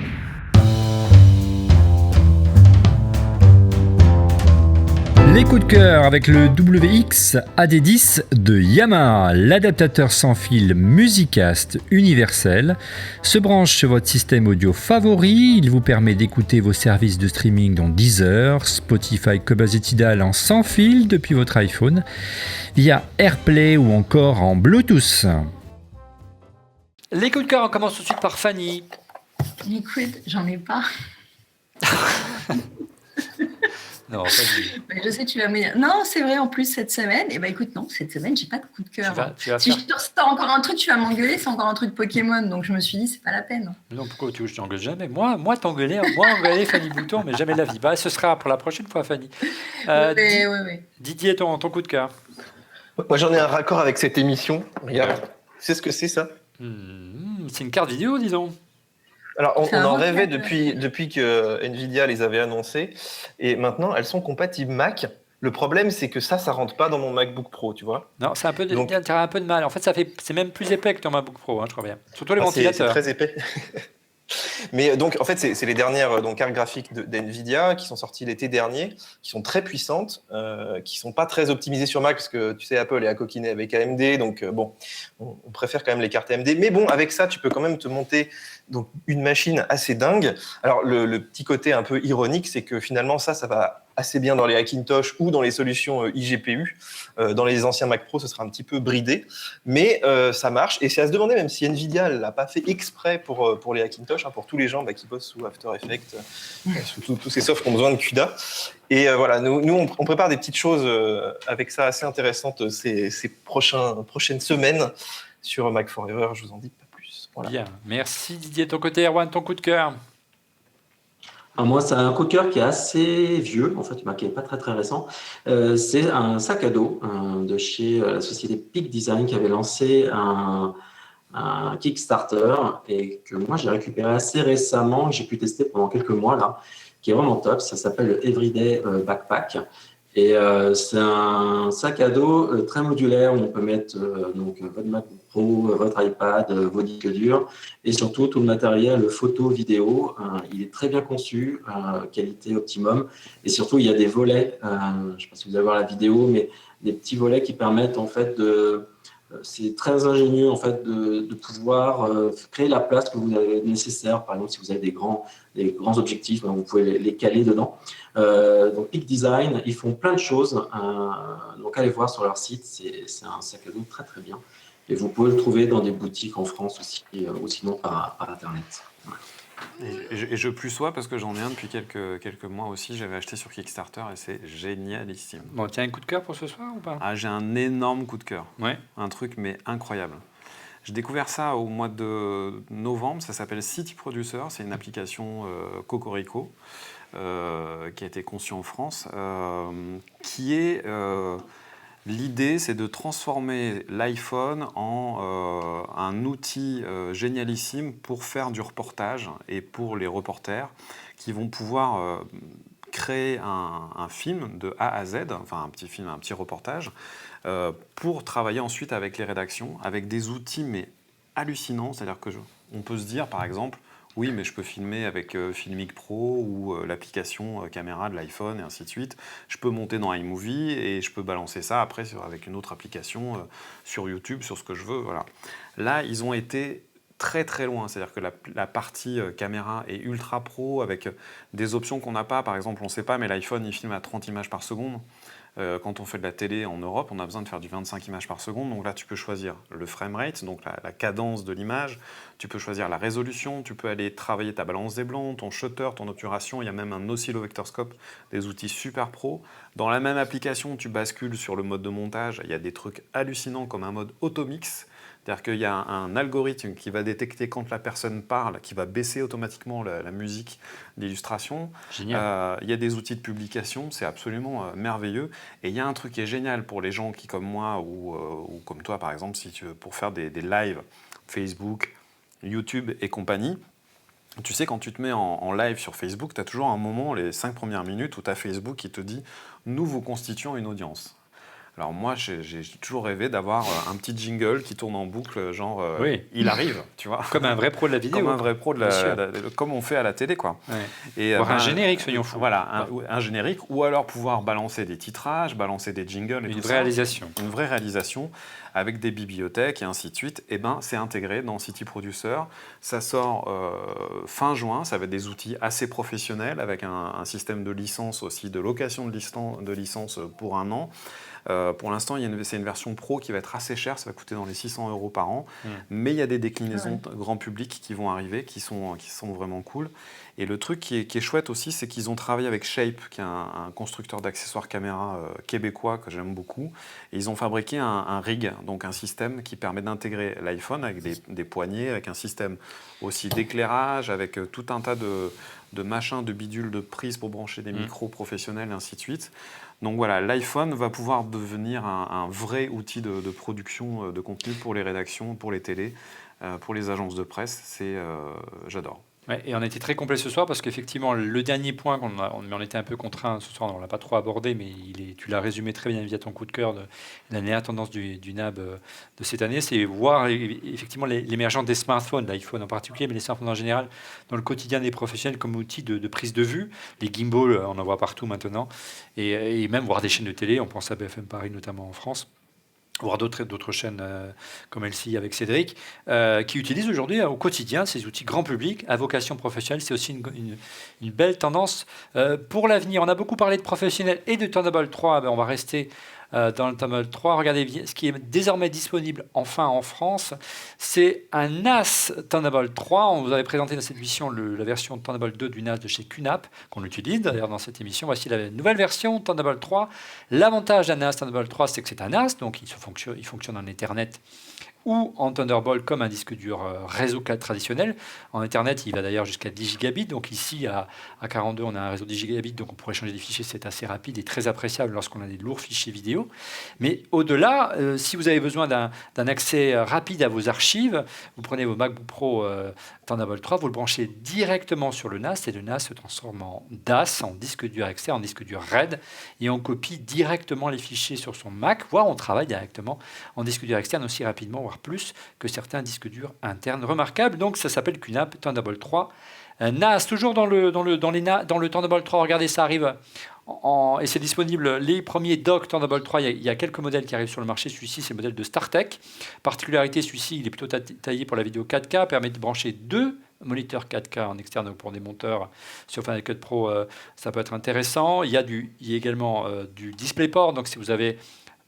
Les coups de cœur avec le WX AD10 de Yamaha, l'adaptateur sans fil Musicast universel, se branche sur votre système audio favori. Il vous permet d'écouter vos services de streaming dans Deezer, Spotify, Cobuzz et Tidal en sans fil depuis votre iPhone, via AirPlay ou encore en Bluetooth. Les coups de cœur, on commence tout de suite par Fanny. Écoute, j'en ai pas. Non, pas du... Mais je sais, tu vas me dire. Non, c'est vrai, en plus, cette semaine. Eh ben, écoute, non, cette semaine, j'ai pas de coup de cœur. Tu vas Si faire... je te sors encore un truc, tu vas m'engueuler, c'est encore un truc Pokémon. Donc, je me suis dit, c'est pas la peine. Non, pourquoi tu veux que je t'engueule jamais? Moi engueuler Fanny Bouton, mais jamais de la vie. Bah, ce sera pour la prochaine fois, Fanny. Oui. Didier, ton coup de cœur. Moi, j'en ai un raccord avec cette émission. Regarde, tu sais ce que c'est, ça? C'est une carte vidéo, disons. Alors, on en rêvait ordinateur. depuis que Nvidia les avait annoncées, et maintenant, elles sont compatibles Mac. Le problème, c'est que ça rentre pas dans mon MacBook Pro, tu vois. Non, c'est un peu Donc- t'as un peu de mal. En fait, c'est même plus épais que ton MacBook Pro, hein, je crois bien. Surtout les Ah, c'est ventilateurs. très épais. Mais donc, en fait, c'est les dernières cartes graphiques d'NVIDIA qui sont sorties l'été dernier, qui sont très puissantes, qui sont pas très optimisées sur Mac, parce que tu sais, Apple est à coquiner avec AMD, donc bon, on préfère quand même les cartes AMD. Mais bon, avec ça, tu peux quand même te monter donc, une machine assez dingue. Alors, le petit côté un peu ironique, c'est que finalement, ça va assez bien dans les Hackintosh ou dans les solutions iGPU. Dans les anciens Mac Pro, ce sera un petit peu bridé, mais ça marche. Et c'est à se demander, même si NVIDIA l'a pas fait exprès pour les Hackintosh, hein, pour tous les gens qui bossent sous After Effects, sous tous ces softs qui ont besoin de CUDA. Et voilà, nous on prépare des petites choses avec ça assez intéressantes ces prochaines semaines sur Mac Forever. Je vous en dis pas plus. Voilà. Bien, merci Didier. De ton côté, Erwan, ton coup de cœur. Alors moi, c'est un coup de cœur qui est assez vieux, en fait, qui n'est pas très très récent. C'est un sac à dos de chez la société Peak Design qui avait lancé un Kickstarter et que moi j'ai récupéré assez récemment, que j'ai pu tester pendant quelques mois là, qui est vraiment top. Ça s'appelle le Everyday Backpack. Et c'est un sac à dos très modulaire où on peut mettre donc votre MacBook Pro, votre iPad, vos disques durs et surtout tout le matériel photo, vidéo. Il est très bien conçu, qualité optimum. Et surtout, il y a des volets, je ne sais pas si vous allez voir la vidéo, mais des petits volets qui permettent en fait c'est très ingénieux en fait de pouvoir créer la place que vous avez nécessaire. Par exemple, si vous avez des grands objectifs, vous pouvez les caler dedans. Donc Peak Design, ils font plein de choses. Donc allez voir sur leur site, c'est un sac à dos très très bien. Et vous pouvez le trouver dans des boutiques en France aussi, ou sinon par Internet. Ouais. Et je plus sois parce que j'en ai un depuis quelques mois aussi. J'avais acheté sur Kickstarter et c'est génialissime. Bon, tiens, un coup de cœur pour ce soir ou pas? Ah, j'ai un énorme coup de cœur. Ouais. Un truc mais incroyable. J'ai découvert ça au mois de novembre. Ça s'appelle City Producer. C'est une application Cocorico qui a été conçue en France, qui est l'idée, c'est de transformer l'iPhone en un outil génialissime pour faire du reportage et pour les reporters qui vont pouvoir créer un film de A à Z, enfin un petit film, un petit reportage, pour travailler ensuite avec les rédactions, avec des outils mais hallucinants. C'est-à-dire que on peut se dire, par exemple, oui, mais je peux filmer avec Filmic Pro ou l'application caméra de l'iPhone et ainsi de suite. Je peux monter dans iMovie et je peux balancer ça après avec une autre application sur YouTube, sur ce que je veux. Voilà. Là, ils ont été très très loin. C'est-à-dire que la partie caméra est ultra pro avec des options qu'on n'a pas. Par exemple, on ne sait pas, mais l'iPhone, il filme à 30 images par seconde. Quand on fait de la télé en Europe, on a besoin de faire du 25 images par seconde. Donc là, tu peux choisir le framerate, donc la cadence de l'image. Tu peux choisir la résolution. Tu peux aller travailler ta balance des blancs, ton shutter, ton obturation. Il y a même un oscillovectorscope, des outils super pro. Dans la même application, tu bascules sur le mode de montage. Il y a des trucs hallucinants comme un mode automix. C'est-à-dire qu'il y a un algorithme qui va détecter quand la personne parle, qui va baisser automatiquement la musique d'illustration. Génial. Il y a des outils de publication, c'est absolument merveilleux. Et il y a un truc qui est génial pour les gens qui, comme moi, ou comme toi, par exemple, si tu veux, pour faire des lives Facebook, YouTube et compagnie. Tu sais, quand tu te mets en live sur Facebook, tu as toujours un moment, les 5 premières minutes, où tu as Facebook qui te dit « Nous vous constituons une audience ». Alors moi, j'ai toujours rêvé d'avoir un petit jingle qui tourne en boucle, genre Oui. il arrive, tu vois. Comme un vrai pro de la vidéo. Comme un vrai pro comme on fait à la télé, quoi. Ouais. Et Voire un générique, soyons fous. Voilà, un générique, ou alors pouvoir balancer des titrages, balancer des jingles et Une tout vraie ça. réalisation. Une vraie réalisation avec des bibliothèques et ainsi de suite. Et ben, c'est intégré dans City Producer. Ça sort fin juin. Ça va être des outils assez professionnels avec un système de licence aussi, de location de licence pour 1 an. Pour l'instant, c'est une version pro qui va être assez chère, ça va coûter dans les 600 € par an, mais il y a des déclinaisons grand public qui vont arriver, qui sont vraiment cool. Et le truc qui est chouette aussi, c'est qu'ils ont travaillé avec Shape, qui est un constructeur d'accessoires caméra québécois que j'aime beaucoup. Et ils ont fabriqué un rig, donc un système qui permet d'intégrer l'iPhone avec des poignées, avec un système aussi d'éclairage, avec tout un tas de machins, de bidules, de prises pour brancher des micros professionnels, et ainsi de suite. Donc voilà, l'iPhone va pouvoir devenir un vrai outil de production de contenu pour les rédactions, pour les télés, pour les agences de presse. J'adore. Ouais, et on a été très complet ce soir parce qu'effectivement, le dernier point, on était un peu contraint ce soir, on ne l'a pas trop abordé, mais tu l'as résumé très bien via ton coup de cœur de la dernière tendance du NAB de cette année, c'est voir effectivement l'émergence des smartphones, l'iPhone en particulier, mais les smartphones en général, dans le quotidien des professionnels comme outil de prise de vue. Les gimbals, on en voit partout maintenant, et même voir des chaînes de télé, on pense à BFM Paris notamment en France, voire d'autres chaînes comme LCI avec Cédric, qui utilisent aujourd'hui au quotidien ces outils grand public à vocation professionnelle. C'est aussi une belle tendance pour l'avenir. On a beaucoup parlé de professionnels et de Thunderbolt 3. On va rester dans le Thunderbolt 3. Regardez, ce qui est désormais disponible enfin en France, c'est un NAS Thunderbolt 3. On vous avait présenté dans cette émission la version Thunderbolt 2 du NAS de chez QNAP, qu'on utilise d'ailleurs dans cette émission. Voici la nouvelle version Thunderbolt 3. L'avantage d'un NAS Thunderbolt 3, c'est que c'est un NAS, donc il fonctionne en Ethernet ou en Thunderbolt comme un disque dur réseau traditionnel. En Ethernet, il va d'ailleurs jusqu'à 10 gigabits. Donc ici, à 42, on a un réseau 10 gigabits, donc on pourrait changer des fichiers. C'est assez rapide et très appréciable lorsqu'on a des lourds fichiers vidéo. Mais au-delà, si vous avez besoin d'un accès rapide à vos archives, vous prenez vos MacBook Pro Thunderbolt 3, vous le branchez directement sur le NAS et le NAS se transforme en DAS, en disque dur externe, en disque dur RAID, et on copie directement les fichiers sur son Mac, voire on travaille directement en disque dur externe aussi rapidement, voire plus que certains disques durs internes remarquables. Donc ça s'appelle QNAP Thunderbolt 3. NAS, toujours dans le Thunderbolt 3, regardez, ça arrive et c'est disponible, les premiers docks Thunderbolt 3, il y a quelques modèles qui arrivent sur le marché. Celui-ci, c'est le modèle de StarTech. Particularité, celui-ci, il est plutôt taillé pour la vidéo 4K, permet de brancher 2 moniteurs 4K en externe. Donc pour des monteurs sur Final Cut Pro, ça peut être intéressant. Il y a également du DisplayPort, donc si vous avez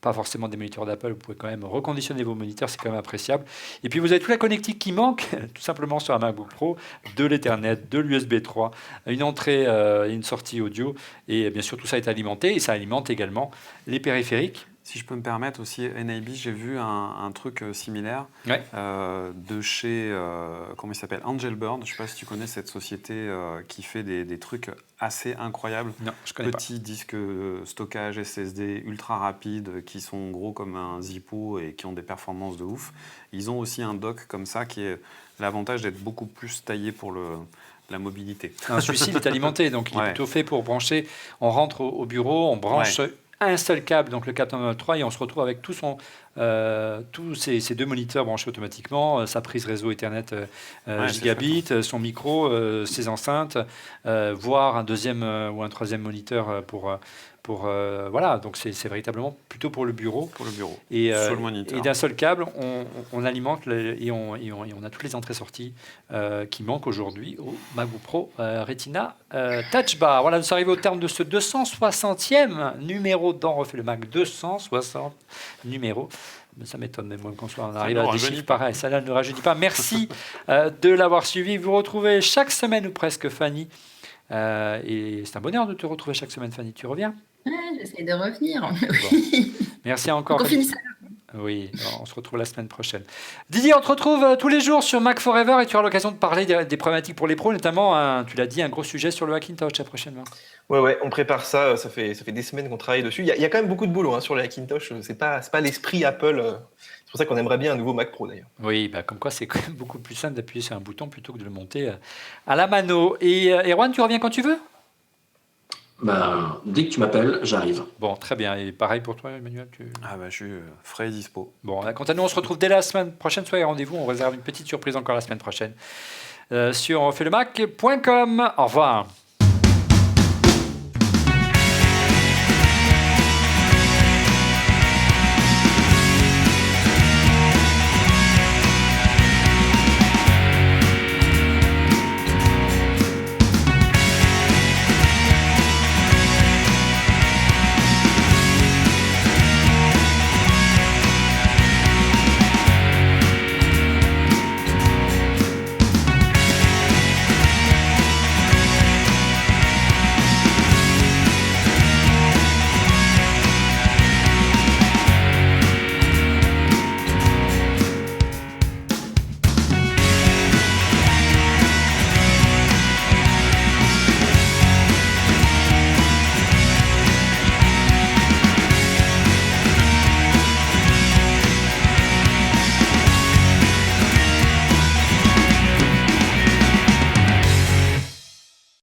pas forcément des moniteurs d'Apple, vous pouvez quand même reconditionner vos moniteurs, c'est quand même appréciable. Et puis vous avez toute la connectique qui manque, tout simplement sur un MacBook Pro, de l'Ethernet, de l'USB 3, une entrée et une sortie audio, et bien sûr tout ça est alimenté, et ça alimente également les périphériques. Si je peux me permettre aussi, NAB, j'ai vu un truc similaire de chez, comment il s'appelle, Angelbird. Je ne sais pas si tu connais cette société qui fait des trucs assez incroyables. Non, je connais Petits disques stockage SSD ultra rapides qui sont gros comme un Zippo et qui ont des performances de ouf. Ils ont aussi un dock comme ça qui est l'avantage d'être beaucoup plus taillé pour la mobilité. Celui-ci, il est alimenté, donc il est plutôt fait pour brancher. On rentre au bureau, on branche un seul câble, donc le câble Thunderbolt 3, et on se retrouve avec tous ces 2 moniteurs branchés automatiquement, sa prise réseau Ethernet gigabit, son micro, ses enceintes, voire un deuxième ou un troisième moniteur pour voilà, donc c'est véritablement plutôt pour le bureau. Pour le bureau. Et, Sur le moniteur. et d'un seul câble, on alimente et on a toutes les entrées-sorties qui manquent aujourd'hui au MacBook Pro Retina Touch Bar. Voilà, nous sommes arrivés au terme de ce 260e numéro d'On refait le Mac. 260 numéros. Mais ça m'étonne même qu'on soit, on arrive ne à des rajeunit chiffres pas. pareils. Ça là, ne rajeunit pas. Merci de l'avoir suivi. Vous retrouvez chaque semaine ou presque Fanny. Et c'est un bonheur de te retrouver chaque semaine, Fanny. Tu reviens? Ouais, j'essaie de revenir. Merci encore. On finit ça. Oui, on se retrouve la semaine prochaine. Didier, on te retrouve tous les jours sur Mac Forever et tu auras l'occasion de parler des problématiques pour les pros, notamment, tu l'as dit, un gros sujet sur le Hackintosh prochainement. Ouais, on prépare ça. Ça fait des semaines qu'on travaille dessus. Il y a quand même beaucoup de boulot sur le Hackintosh. C'est pas l'esprit Apple. C'est pour ça qu'on aimerait bien un nouveau Mac Pro d'ailleurs. Oui, comme quoi c'est quand même beaucoup plus simple d'appuyer sur un bouton plutôt que de le monter à la mano. Et Erwan, tu reviens quand tu veux? Dès que tu m'appelles, j'arrive. Bon, très bien. Et pareil pour toi, Emmanuel Je suis frais et dispo. Bon, quant à nous, on se retrouve dès la semaine prochaine. Soyez rendez-vous. On réserve une petite surprise encore la semaine prochaine sur onrefaitlemacom. Au revoir.